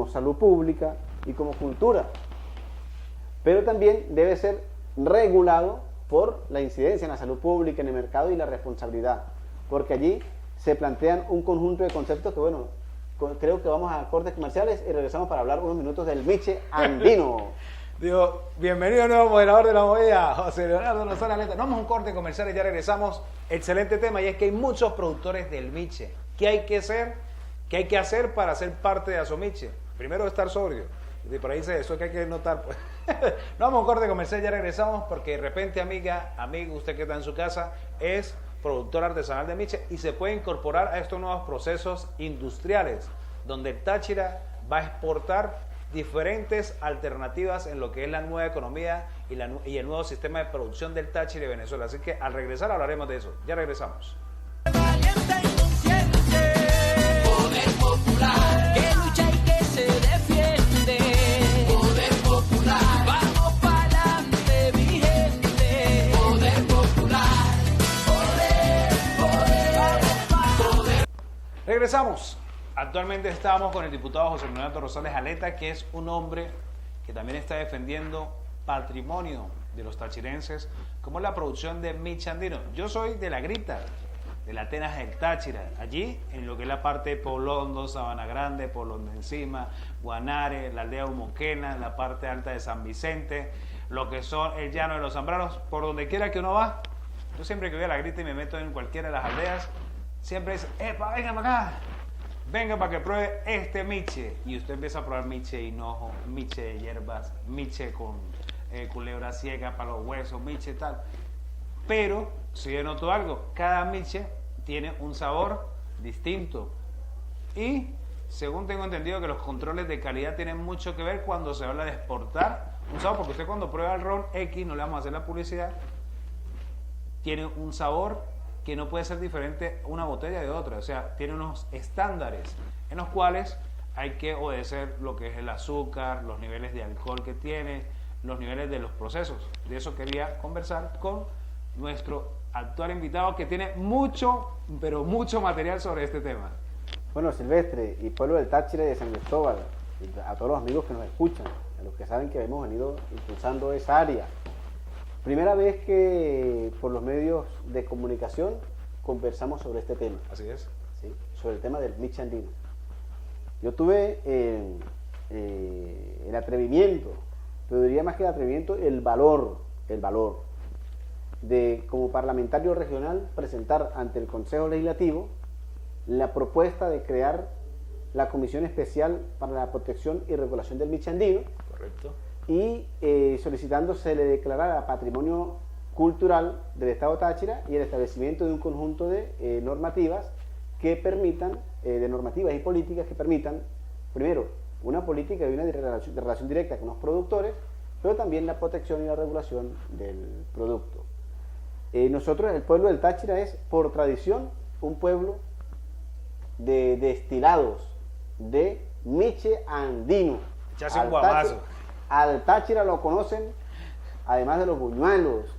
salud pública y como cultura. Pero también debe ser regulado por la incidencia en la salud pública, en el mercado y la responsabilidad, porque allí se plantean un conjunto de conceptos que, bueno, creo que vamos a cortes comerciales y regresamos para hablar unos minutos del Miche Andino. Digo, bienvenido nuevo moderador de la movida, José Leonardo Lozano Aleta. Vamos a un corte comercial y ya regresamos. Excelente tema, y es que hay muchos productores del Miche. ¿Qué hay que hacer? ¿Qué hay que hacer para ser parte de Asomiche? Primero, estar sobrio. Y por ahí dice eso que hay que notar. Pues. No, vamos a un corte comercial, ya regresamos, porque de repente, amiga, amigo, usted que está en su casa, es productor artesanal de miche y se puede incorporar a estos nuevos procesos industriales, donde el Táchira va a exportar diferentes alternativas en lo que es la nueva economía y el nuevo sistema de producción del Táchira y Venezuela. Así que al regresar hablaremos de eso. Ya regresamos. Valiente y consciente, poder popular, que lucha y que se defiende, poder popular, vamos pa'lante mi gente, poder popular, poder. Regresamos. Actualmente estamos con el diputado José Leonardo Rosales Aleta, que es un hombre que también está defendiendo patrimonio de los tachirenses, como la producción de miche andino. Yo soy de La Grita, de la Atenas del Táchira, allí en lo que es la parte de Pueblo Hondo, Sabana Grande, Pueblo Hondo Encima, Guanare, la aldea Humoquena, la parte alta de San Vicente, lo que son el llano de los Zambranos, por donde quiera que uno va. Yo siempre que voy a La Grita y me meto en cualquiera de las aldeas, siempre dice, ¡epa, vengan acá! Venga para que pruebe este miche. Y usted empieza a probar miche de hinojo, miche de hierbas, miche con culebra ciega para los huesos, miche tal. Pero, si yo noto algo, cada miche tiene un sabor distinto. Y, según tengo entendido, que los controles de calidad tienen mucho que ver cuando se habla de exportar un sabor. Porque usted cuando prueba el ron X, no le vamos a hacer la publicidad, tiene un sabor que no puede ser diferente una botella de otra, o sea, tiene unos estándares en los cuales hay que obedecer lo que es el azúcar, los niveles de alcohol que tiene, los niveles de los procesos. De eso quería conversar con nuestro actual invitado, que tiene mucho, pero mucho material sobre este tema. Bueno, Silvestre y pueblo del Táchira y de San Cristóbal, y a todos los amigos que nos escuchan, a los que saben que hemos venido impulsando esa área. Primera vez que por los medios de comunicación conversamos sobre este tema. Así es. ¿Sí? Sobre el tema del miche andino. Yo tuve el atrevimiento, pero diría más que el atrevimiento, el valor de, como parlamentario regional, presentar ante el Consejo Legislativo la propuesta de crear la Comisión Especial para la Protección y Regulación del Miche Andino. Correcto. Y solicitando se le declarara patrimonio cultural del Estado Táchira y el establecimiento de un conjunto de normativas que permitan, de normativas y políticas que permitan, primero, una política y una de relación directa con los productores, pero también la protección y la regulación del producto. Nosotros, el pueblo del Táchira, es por tradición un pueblo de destilados de miche andino. Echarse un guamazo. Al Táchira lo conocen, además de los buñuelos,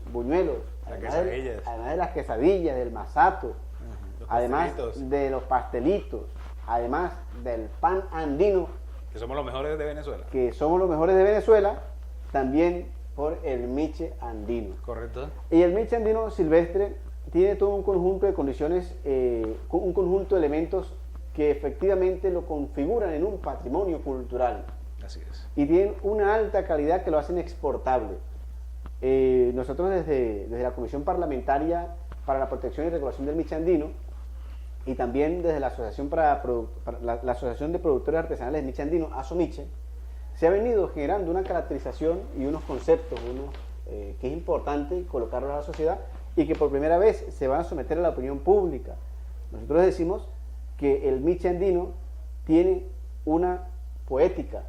además de las quesadillas, del masato, además de los pastelitos, además del pan andino, que somos los mejores de Venezuela, también por el miche andino. Correcto. Y el miche andino silvestre tiene todo un conjunto de condiciones, un conjunto de elementos que efectivamente lo configuran en un patrimonio cultural. Así es. Y tienen una alta calidad que lo hacen exportable. Nosotros desde la Comisión Parlamentaria para la Protección y Regulación del Miche Andino y también desde la Asociación, la Asociación de Productores Artesanales de Miche Andino, ASOMICHE, se ha venido generando una caracterización y unos conceptos que es importante colocarlos a la sociedad y que por primera vez se van a someter a la opinión pública. Nosotros decimos que el miche andino tiene una poética,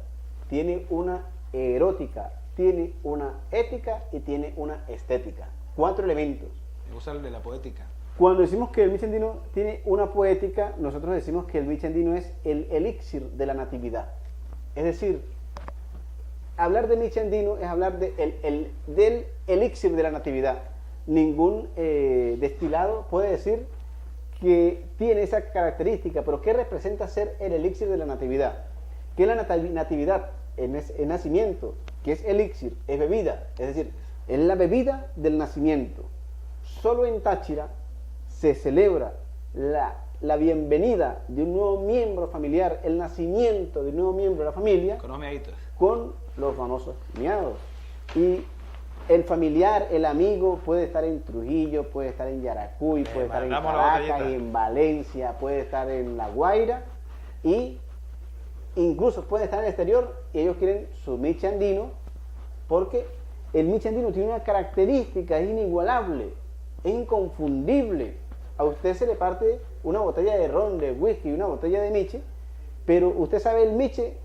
tiene una erótica, tiene una ética y tiene una estética. 4 elementos. Me gusta el de la poética. Cuando decimos que el miche andino tiene una poética, nosotros decimos que el miche andino es el elixir de la natividad. Es decir, hablar de miche andino es hablar del elixir de la natividad. Ningún destilado puede decir que tiene esa característica, pero ¿qué representa ser el elixir de la natividad? ¿Qué es la natividad? Es nacimiento, que es elixir, es bebida, es decir, es la bebida del nacimiento. Solo en Táchira se celebra la bienvenida de un nuevo miembro familiar, el nacimiento de un nuevo miembro de la familia, con los famosos miados. Y el familiar, el amigo puede estar en Trujillo, puede estar en Yaracuy, puede estar en Caracas, en Valencia, puede estar en La Guaira y incluso puede estar en el exterior y ellos quieren su miche andino porque el miche andino tiene una característica, es inigualable, es inconfundible. A usted se le parte una botella de ron, de whisky, una botella de miche, pero usted sabe el miche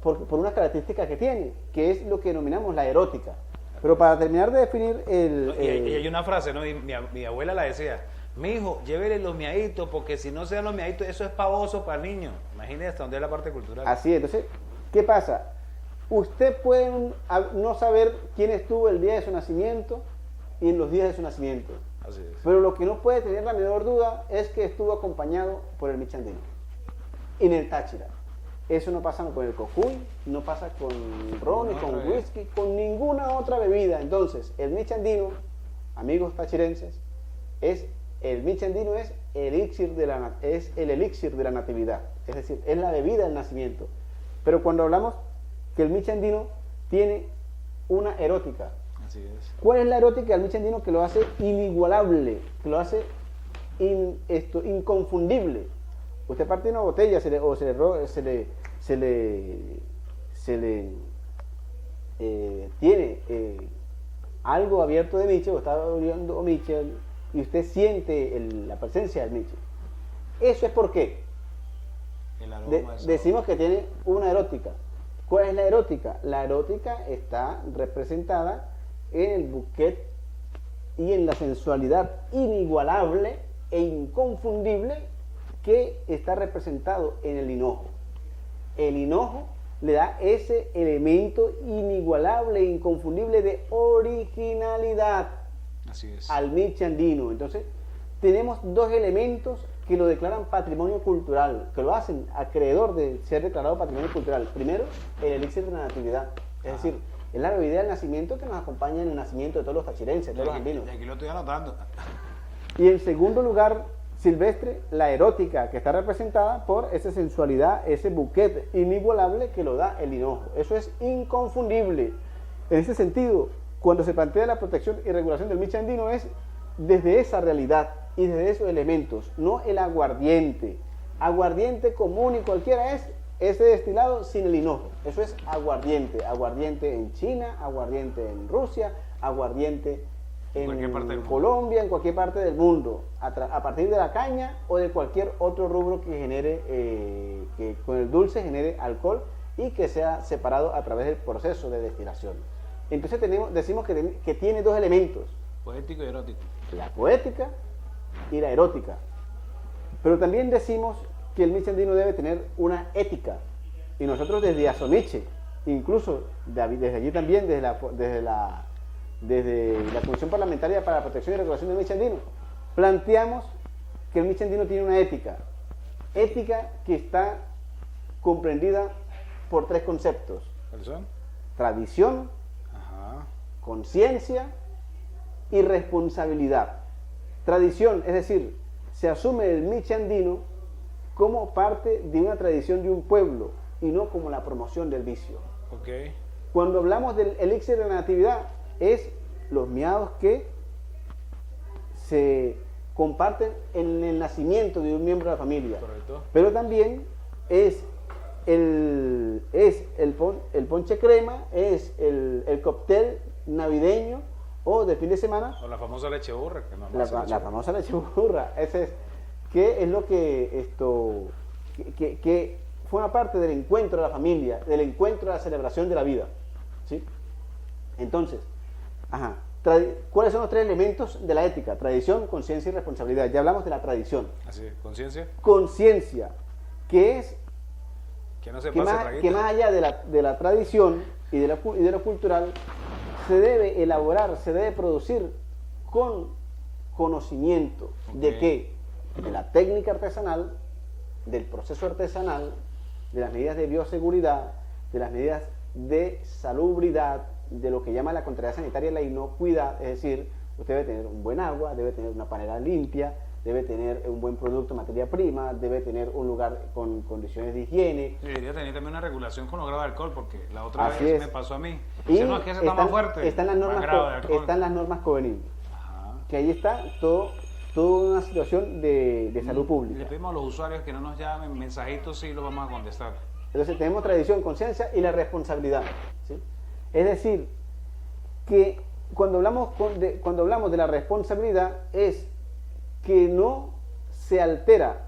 por unas características que tiene, que es lo que denominamos la erótica. Pero para terminar de definir Y hay una frase, ¿no? Y mi abuela la decía: mi hijo, llévele los miaditos, porque si no se dan los miaditos, eso es pavoso para el niño. Imagínese hasta dónde es la parte cultural. Así es. Entonces, ¿qué pasa? Usted puede no saber quién estuvo el día de su nacimiento y en los días de su nacimiento. Así es. Pero lo que no puede tener la menor duda es que estuvo acompañado por el miche andino. En el Táchira. Eso no pasa con el cocuy, no pasa con ron, ni con whisky, con ninguna otra bebida. Entonces, el miche andino, amigos tachirenses, el miche andino es el elixir de la natividad. Es decir, es la bebida del nacimiento. Pero cuando hablamos que el miche andino tiene una erótica, Así es. ¿cuál es la erótica del miche andino que lo hace inigualable, que lo hace inconfundible? Usted parte una botella tiene algo abierto de miche o está oliendo miche y usted siente la presencia del miche. Eso es porque El aroma, decimos que tiene una erótica. ¿Cuál es la erótica? La erótica está representada en el bouquet y en la sensualidad inigualable e inconfundible que está representado en el hinojo. El hinojo le da ese elemento inigualable e inconfundible de originalidad Así es. al miche andino. Entonces, tenemos dos elementos que lo declaran patrimonio cultural, que lo hacen acreedor de ser declarado patrimonio cultural. Primero, el elixir de la natividad, es decir, es la bebida del nacimiento que nos acompaña en el nacimiento de todos los tachirenses, de todos los andinos. Y aquí lo estoy anotando. Y en segundo lugar, Silvestre, la erótica, que está representada por esa sensualidad, ese bouquet inigualable que lo da el hinojo. Eso es inconfundible. En ese sentido, cuando se plantea la protección y regulación del miche andino es desde esa realidad y desde esos elementos, no el aguardiente. Aguardiente común y cualquiera es ese destilado sin el hinojo. Eso es aguardiente. Aguardiente en China, aguardiente en Rusia, aguardiente en cualquier parte del mundo. Colombia, en cualquier parte del mundo, a partir de la caña o de cualquier otro rubro que genere, que con el dulce genere alcohol y que sea separado a través del proceso de destilación. Entonces decimos que tiene dos elementos, Poético y erótico. la poética y la erótica. Pero también decimos que el miche andino debe tener una ética. Y nosotros desde Asoniche, incluso desde allí también, desde la Comisión Parlamentaria para la Protección y Regulación del Miche andino, planteamos que el miche andino tiene una ética. Ética que está comprendida por tres conceptos: ¿Cuáles son? tradición, Ajá. conciencia y responsabilidad. Tradición, es decir, se asume el miche andino como parte de una tradición de un pueblo y no como la promoción del vicio. Ok. Cuando hablamos del elixir de la natividad, es los miados que se comparten en el nacimiento de un miembro de la familia. Correcto. Pero también es el ponche crema, es el cóctel navideño o de fin de semana, O la famosa leche burra. Que no la famosa leche burra. Ese es, que es lo que forma parte del encuentro de la familia, del encuentro de la celebración de la vida, ¿sí? Entonces, ¿cuáles son los tres elementos de la ética? Tradición, conciencia y responsabilidad. Ya hablamos de la tradición. Así es. Conciencia. Conciencia, que es Que no se que pase más, traguito. que más allá de la tradición y de lo cultural, se debe elaborar, se debe producir con conocimiento. ¿De Ok. qué? De la técnica artesanal, del proceso artesanal, de las medidas de bioseguridad, de las medidas de salubridad, de lo que llama la contrariedad sanitaria y la inocuidad. Es decir, usted debe tener un buen agua, debe tener una panera limpia, debe tener un buen producto, materia prima, debe tener un lugar con condiciones de higiene. Y debería tener también una regulación con los grados de alcohol, porque la otra Así vez es. me pasó a mí. Y Dice, no, es que ese está más fuerte. están las más normas, grado de alcohol. están las normas Covenil, Ajá. que ahí está toda una situación de salud Le pública. pedimos a los usuarios que no nos llamen, mensajitos sí los vamos a contestar. Entonces tenemos tradición, conciencia y la responsabilidad, ¿sí? Es decir, que cuando hablamos de la responsabilidad es que no se altera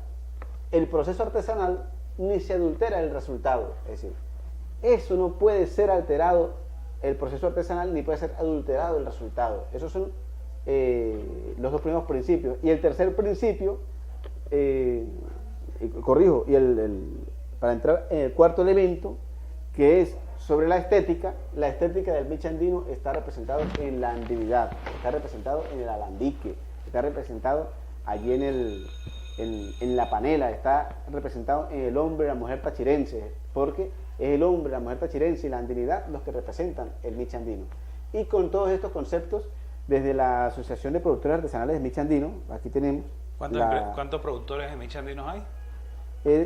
el proceso artesanal ni se adultera el resultado. Es decir, eso no puede ser alterado el proceso artesanal ni puede ser adulterado el resultado. Esos son los dos primeros principios. Y el tercer principio, corrijo, para entrar en el cuarto elemento, que es sobre la estética del miche andino está representado en la andividad, está representado en el alambique, está representado allí en la panela, está representado en el hombre y la mujer tachirense, porque es el hombre, la mujer tachirense y la andinidad los que representan el miche andino. Y con todos estos conceptos, desde la Asociación de Productores Artesanales de Miche Andino, aquí tenemos... ¿Cuántos productores de miche andinos hay?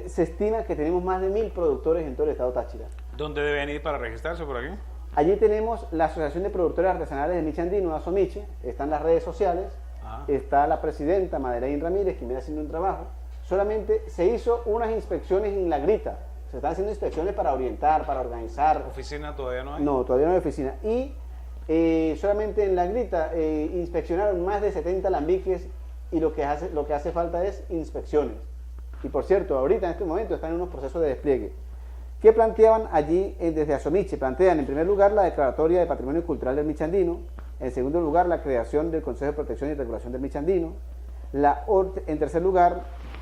Se estima que tenemos más de 1000 productores en todo el estado Táchira. ¿Dónde deben ir para registrarse por aquí? Allí tenemos la Asociación de Productores Artesanales de Miche Andino, ASOMICHE, están las redes sociales, está la presidenta Madeleine Ramírez, quien viene haciendo un trabajo. Solamente se hizo unas inspecciones en la grita, se están haciendo inspecciones para orientar, para organizar. ¿Oficina todavía no hay? No, todavía no hay oficina. Y solamente en la grita inspeccionaron más de 70 alambiques y lo que hace falta es inspecciones. Y por cierto, ahorita en este momento están en unos procesos de despliegue. ¿Qué planteaban allí desde ASOMICHE? Plantean en primer lugar la declaratoria de patrimonio cultural del miche andino, en segundo lugar la creación del Consejo de Protección y Regulación del miche andino, en tercer lugar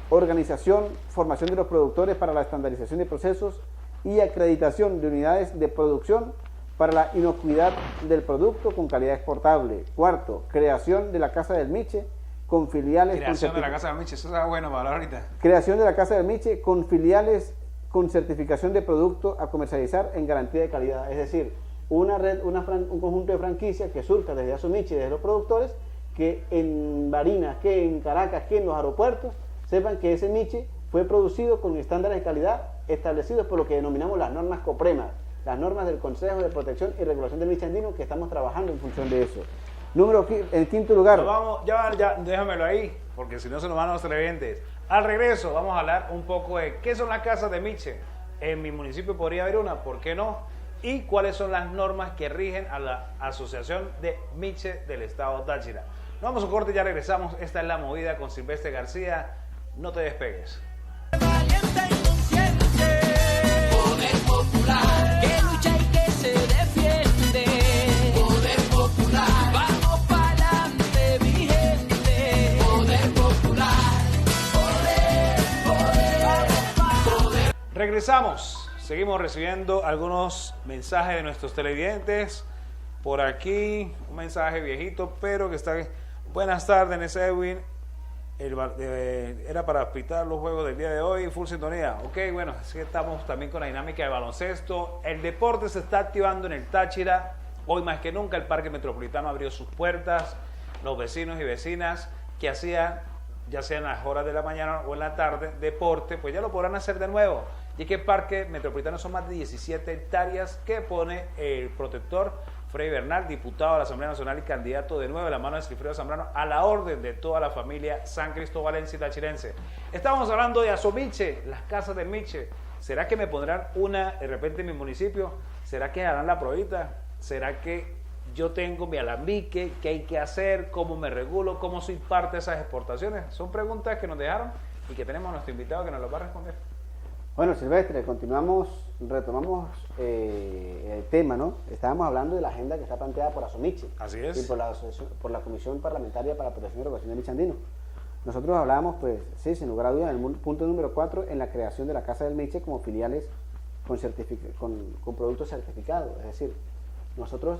organización, formación de los productores para la estandarización de procesos y acreditación de unidades de producción para la inocuidad del producto con calidad exportable. Cuarto, creación de la Casa del Miche con filiales... Creación de la Casa del Miche, eso está bueno para hablar ahorita. Creación de la Casa del Miche con filiales con certificación de producto a comercializar en garantía de calidad. Es decir, una red, un conjunto de franquicias que surja desde ASOMICHE y desde los productores, que en Barinas, que en Caracas, que en los aeropuertos, sepan que ese miche fue producido con estándares de calidad establecidos por lo que denominamos las normas COPREMA, las normas del Consejo de Protección y Regulación del Miche Andino, que estamos trabajando en función de eso. En quinto lugar... Ya, déjamelo ahí, porque si no se nos van los televidentes. Al regreso vamos a hablar un poco de qué son las casas de miche. En mi municipio podría haber una, ¿por qué no? Y cuáles son las normas que rigen a la Asociación de Miche del Estado Táchira. Nos vamos a corte y ya regresamos. Esta es La Movida con Silvestre García. No te despegues. Valiente y consciente, poder popular, que lucha y que se defiende, poder popular, vamos pa'lante vigente, poder popular, poder. Regresamos. Seguimos recibiendo algunos mensajes de nuestros televidentes. Por aquí, un mensaje viejito, pero que está... Buenas tardes, Edwin. Era para pitar los juegos del día de hoy, full sintonía. Ok, bueno, así estamos también con la dinámica de baloncesto. El deporte se está activando en el Táchira. Hoy más que nunca el Parque Metropolitano abrió sus puertas. Los vecinos y vecinas que hacían, ya sea en las horas de la mañana o en la tarde, deporte, pues ya lo podrán hacer de nuevo. Y que el Parque Metropolitano son más de 17 hectáreas que pone el protector Freddy Bernal, diputado de la Asamblea Nacional y candidato de nuevo de la mano de Silfredo Zambrano, a la orden de toda la familia san cristobalense y tachirense. Estábamos hablando de ASOMICHE, las casas del miche. ¿Será que me pondrán una de repente en mi municipio? ¿Será que harán la probita? ¿Será que yo tengo mi alambique? ¿Qué hay que hacer? ¿Cómo me regulo? ¿Cómo soy parte de esas exportaciones? Son preguntas que nos dejaron y que tenemos a nuestro invitado que nos las va a responder. Bueno, Silvestre, retomamos el tema, ¿no? Estábamos hablando de la agenda que está planteada por ASOMICHE. Así es. Y por la Comisión Parlamentaria para la Protección y Regulación del Miche Andino. Nosotros hablábamos, pues, sí, sin lugar a dudas, en el punto número 4, en la creación de la Casa del Miche como filiales con productos certificados. Es decir, nosotros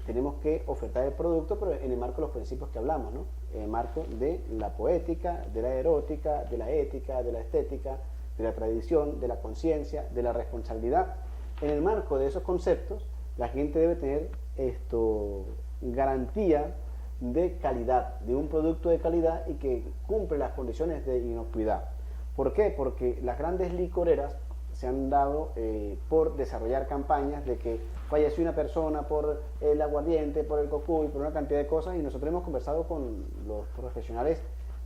tenemos que ofertar el producto, pero en el marco de los principios que hablamos, ¿no? En el marco de la poética, de la erótica, de la ética, de la estética, de la tradición, de la conciencia, de la responsabilidad. En el marco de esos conceptos, la gente debe tener garantía de calidad, de un producto de calidad y que cumple las condiciones de inocuidad. ¿Por qué? Porque las grandes licoreras se han dado por desarrollar campañas de que falleció una persona por el aguardiente, por el cocuy, por una cantidad de cosas, y nosotros hemos conversado con los profesionales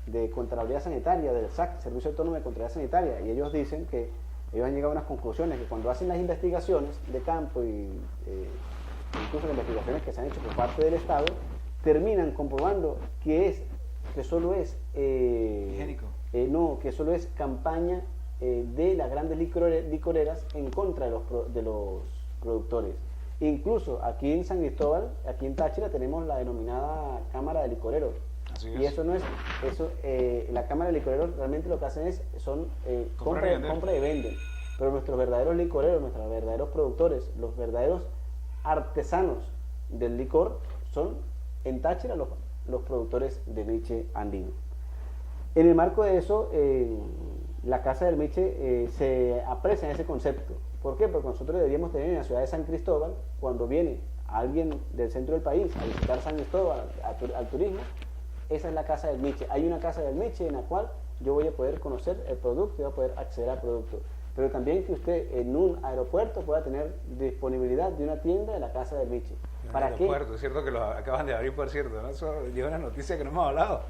de Contraloría Sanitaria, del SAC, Servicio Autónomo de Contraloría Sanitaria, y ellos dicen que ellos han llegado a unas conclusiones que cuando hacen las investigaciones de campo y incluso las investigaciones que se han hecho por parte del Estado, terminan comprobando que solo es No, que solo es campaña de las grandes licoreras en contra de los productores. Incluso aquí en San Cristóbal, aquí en Táchira, tenemos la denominada Cámara de Licoreros. Así Y es. eso no es, la Cámara de Licoreros realmente lo que hacen son Comprar y compra y venden. Pero nuestros verdaderos licoreros, nuestros verdaderos productores, los verdaderos artesanos del licor son en Táchira los productores de miche andino. En el marco de eso, la Casa del Miche se aprecia en ese concepto. ¿Por qué? Porque nosotros deberíamos tener en la ciudad de San Cristóbal, cuando viene alguien del centro del país a visitar San Cristóbal al turismo, esa es la Casa del Miche. Hay una Casa del Miche en la cual yo voy a poder conocer el producto y voy a poder acceder al producto. Pero también que usted en un aeropuerto pueda tener disponibilidad de una tienda de la Casa del Miche. ¿Para qué? Es cierto que lo acaban de abrir, por cierto, ¿no? Eso llegó una noticia que no hemos hablado.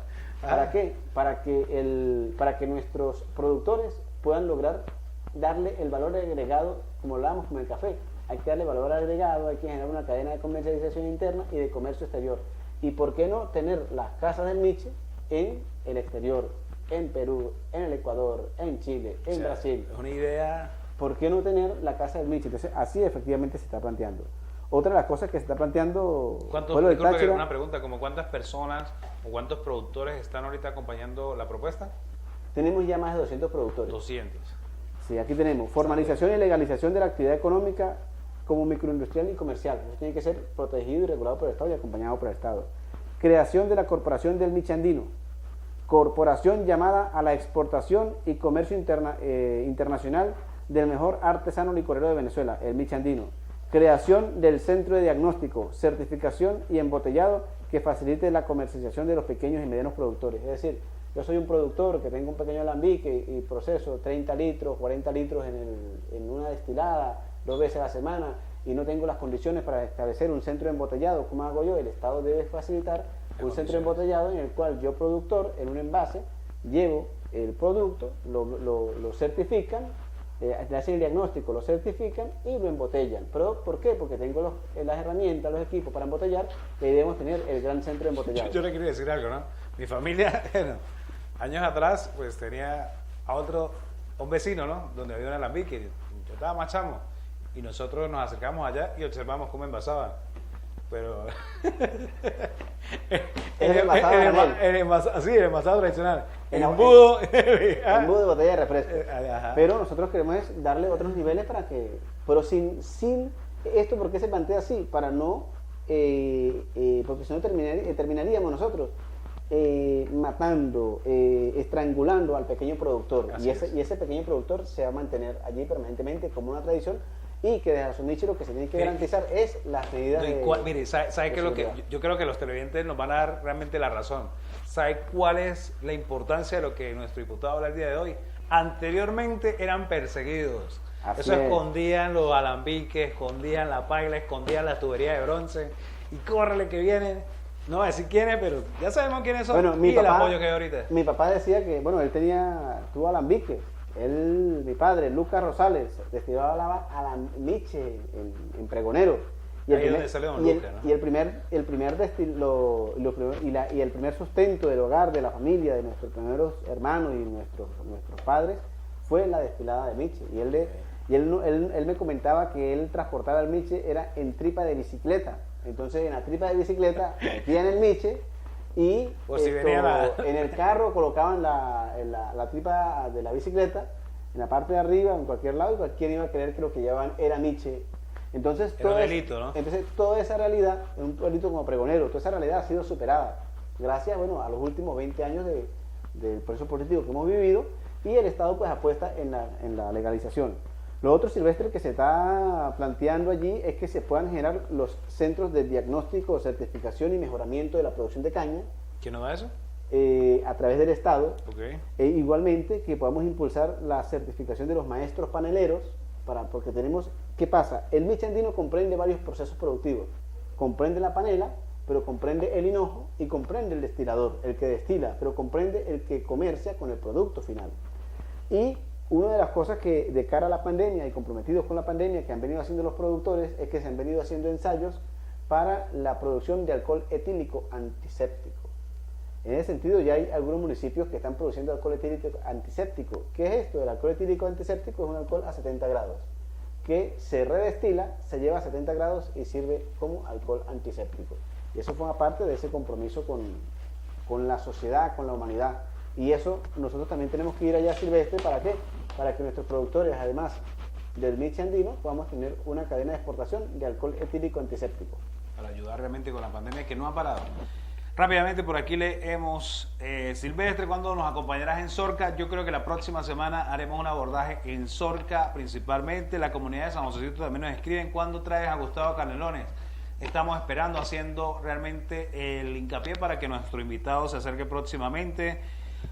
¿Para qué? Para que nuestros productores puedan lograr darle el valor agregado, como hablábamos con el café. Hay que darle valor agregado, hay que generar una cadena de comercialización interna y de comercio exterior. ¿Y por qué no tener las casas del Miche en el exterior? En Perú, en el Ecuador, en Chile, en Brasil. Es una idea. ¿Por qué no tener la casa del Miche? Entonces, así efectivamente se está planteando. Otra de las cosas que se está planteando... Disculpe, una pregunta, como ¿cuántas personas o cuántos productores están ahorita acompañando la propuesta? Tenemos ya más de 200 productores. 200. Sí, aquí tenemos formalización y legalización de la actividad económica como microindustrial y comercial. Eso tiene que ser protegido y regulado por el Estado y acompañado por el Estado. Creación de la Corporación del Miche Andino. Corporación llamada a la exportación y comercio internacional del mejor artesano licorero de Venezuela, el Miche Andino. Creación del Centro de Diagnóstico, Certificación y Embotellado que facilite la comercialización de los pequeños y medianos productores. Es decir, yo soy un productor que tengo un pequeño alambique y proceso 30 litros, 40 litros en una destilada 2 veces a la semana y no tengo las condiciones para establecer un centro de embotellado. ¿Cómo hago yo? El Estado debe facilitar un centro de embotellado en el cual yo, productor, en un envase, llevo el producto, lo certifican, le hacen el diagnóstico, lo certifican y lo embotellan. ¿Pero por qué? Porque tengo las herramientas, los equipos para embotellar y debemos tener el gran centro de embotellado. Yo le quería decir algo, ¿no? Mi familia, bueno, años atrás, pues tenía a un vecino, ¿no? Donde había un alambique. Yo estaba más chamo y nosotros nos acercamos allá y observamos cómo envasaban. Pero el envasado tradicional, el embudo embudo, embudo de botella de refresco. Ajá. Pero nosotros queremos darle otros niveles pero sin esto, ¿por qué se plantea así? Para no, porque si no terminaríamos nosotros matando, estrangulando al pequeño productor. Y ese pequeño productor se va a mantener allí permanentemente como una tradición. Y que desde su nicho lo que se tiene que garantizar es las medidas Mire, ¿sabe qué es lo que yo creo que los televidentes nos van a dar realmente la razón? ¿Sabe cuál es la importancia de lo que nuestro diputado habla el día de hoy? Anteriormente eran perseguidos. Eso escondían los alambiques, escondían la paila, escondían las tuberías de bronce. Y córrele que vienen. No voy a decir quiénes, pero ya sabemos quiénes son. Bueno, el apoyo que hay ahorita. Mi papá decía que, bueno, él tuvo alambiques. Mi padre, Lucas Rosales, destilaba a la Miche en Pregonero. Y el primer sustento del hogar, de la familia, de nuestros primeros hermanos y nuestros padres, fue la destilada de Miche. Y él me comentaba que él transportaba el Miche era en tripa de bicicleta. Entonces, en la tripa de bicicleta metían el Miche y en el carro colocaban la tripa de la bicicleta en la parte de arriba, en cualquier lado, y cualquiera iba a creer que lo que llevaban era Miche. Entonces, toda esa realidad, en un pueblito como Pregonero, toda esa realidad ha sido superada gracias, bueno, a los últimos 20 años del proceso político que hemos vivido, y el Estado pues apuesta en la legalización. Lo otro, Silvestre, que se está planteando allí es que se puedan generar los centros de diagnóstico, certificación y mejoramiento de la producción de caña. ¿Quién nos da eso? A través del Estado. Okay. Igualmente que podamos impulsar la certificación de los maestros paneleros, porque tenemos, ¿qué pasa? El Miche Andino comprende varios procesos productivos. Comprende la panela, pero comprende el hinojo y comprende el destilador, el que destila, pero comprende el que comercia con el producto final. Y una de las cosas que de cara a la pandemia y comprometidos con la pandemia que han venido haciendo los productores es que se han venido haciendo ensayos para la producción de alcohol etílico antiséptico. En ese sentido, ya hay algunos municipios que están produciendo alcohol etílico antiséptico. ¿Qué es esto? El alcohol etílico antiséptico es un alcohol a 70 grados, que se redestila, se lleva a 70 grados y sirve como alcohol antiséptico. Y eso forma parte de ese compromiso con la sociedad, con la humanidad. Y eso nosotros también tenemos que ir allá, Silvestre, ¿para qué? Para que nuestros productores, además del Michi andino, podamos tener una cadena de exportación de alcohol etílico antiséptico. Para ayudar realmente con la pandemia que no ha parado. Rápidamente por aquí leemos, Silvestre, ¿cuándo nos acompañarás en Sorca? Yo creo que la próxima semana haremos un abordaje en Sorca principalmente. La comunidad de San Josecito también nos escriben, ¿cuándo traes a Gustavo Canelones? Estamos esperando, haciendo realmente el hincapié para que nuestro invitado se acerque próximamente.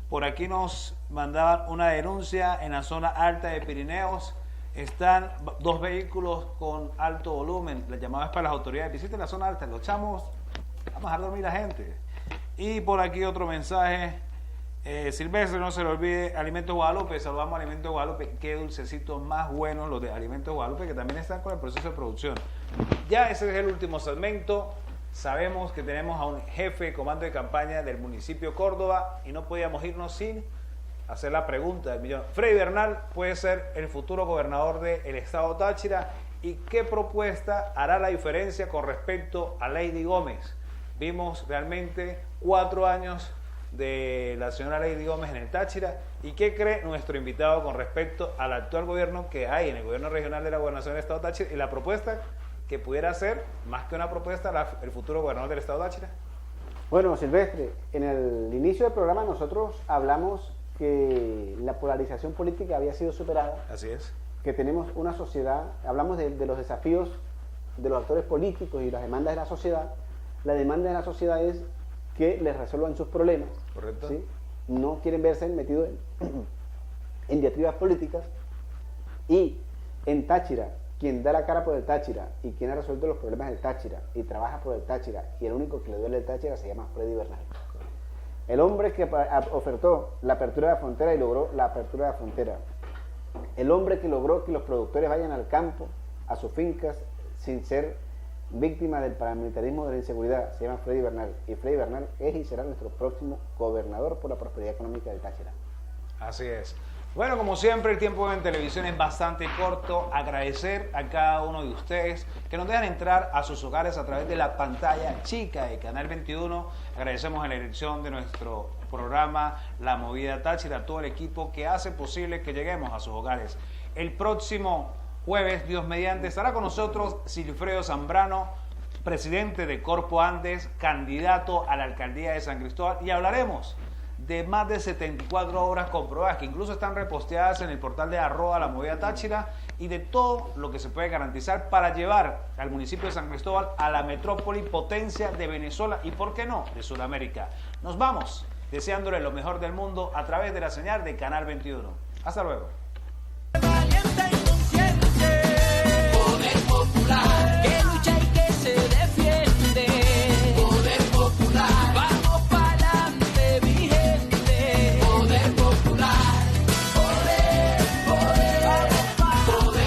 Por aquí nos mandaban una denuncia en la zona alta de Pirineos. Están 2 vehículos con alto volumen. La llamada es para las autoridades. Visiten la zona alta, los chamos. Vamos a dejar dormir a la gente. Y por aquí otro mensaje. Silvestre, no se le olvide Alimentos Guadalupe. Saludamos a Alimentos Guadalupe. Qué dulcecitos más buenos los de Alimentos Guadalupe, que también están con el proceso de producción. Ya ese es el último segmento. Sabemos que tenemos a un jefe de comando de campaña del municipio Córdoba y no podíamos irnos sin hacer la pregunta del millón. Freddy Bernal puede ser el futuro gobernador del estado Táchira. ¿Y qué propuesta hará la diferencia con respecto a Lady Gómez? Vimos realmente 4 años de la señora Lady Gómez en el Táchira. ¿Y qué cree nuestro invitado con respecto al actual gobierno que hay en el gobierno regional de la gobernación del estado Táchira y la propuesta que pudiera ser, más que una propuesta, el futuro gobernador del estado Táchira? Bueno, Silvestre, en el inicio del programa nosotros hablamos que la polarización política había sido superada. Así es. Que tenemos una sociedad, hablamos de los desafíos de los actores políticos y las demandas de la sociedad. La demanda de la sociedad es que les resuelvan sus problemas. Correcto. ¿Sí? No quieren verse metidos en diatribas políticas. Y en Táchira, quien da la cara por el Táchira y quien ha resuelto los problemas del Táchira y trabaja por el Táchira y el único que le duele el Táchira se llama Freddy Bernal. El hombre que ofertó la apertura de la frontera y logró la apertura de la frontera. El hombre que logró que los productores vayan al campo, a sus fincas, sin ser víctimas del paramilitarismo de la inseguridad, se llama Freddy Bernal. Y Freddy Bernal es y será nuestro próximo gobernador por la prosperidad económica del Táchira. Así es. Bueno, como siempre, el tiempo en televisión es bastante corto. Agradecer a cada uno de ustedes que nos dejan entrar a sus hogares a través de la pantalla chica de Canal 21. Agradecemos a la dirección de nuestro programa La Movida Táchira, a todo el equipo que hace posible que lleguemos a sus hogares. El próximo jueves, Dios mediante, estará con nosotros Silfredo Zambrano, presidente de Corpo Andes, candidato a la alcaldía de San Cristóbal, y hablaremos de más de 74 obras comprobadas que incluso están reposteadas en el portal de @La Movida Táchira, y de todo lo que se puede garantizar para llevar al municipio de San Cristóbal a la metrópoli potencia de Venezuela y, por qué no, de Sudamérica. Nos vamos deseándole lo mejor del mundo a través de la señal de Canal 21. Hasta luego. Valiente y consciente, poder popular.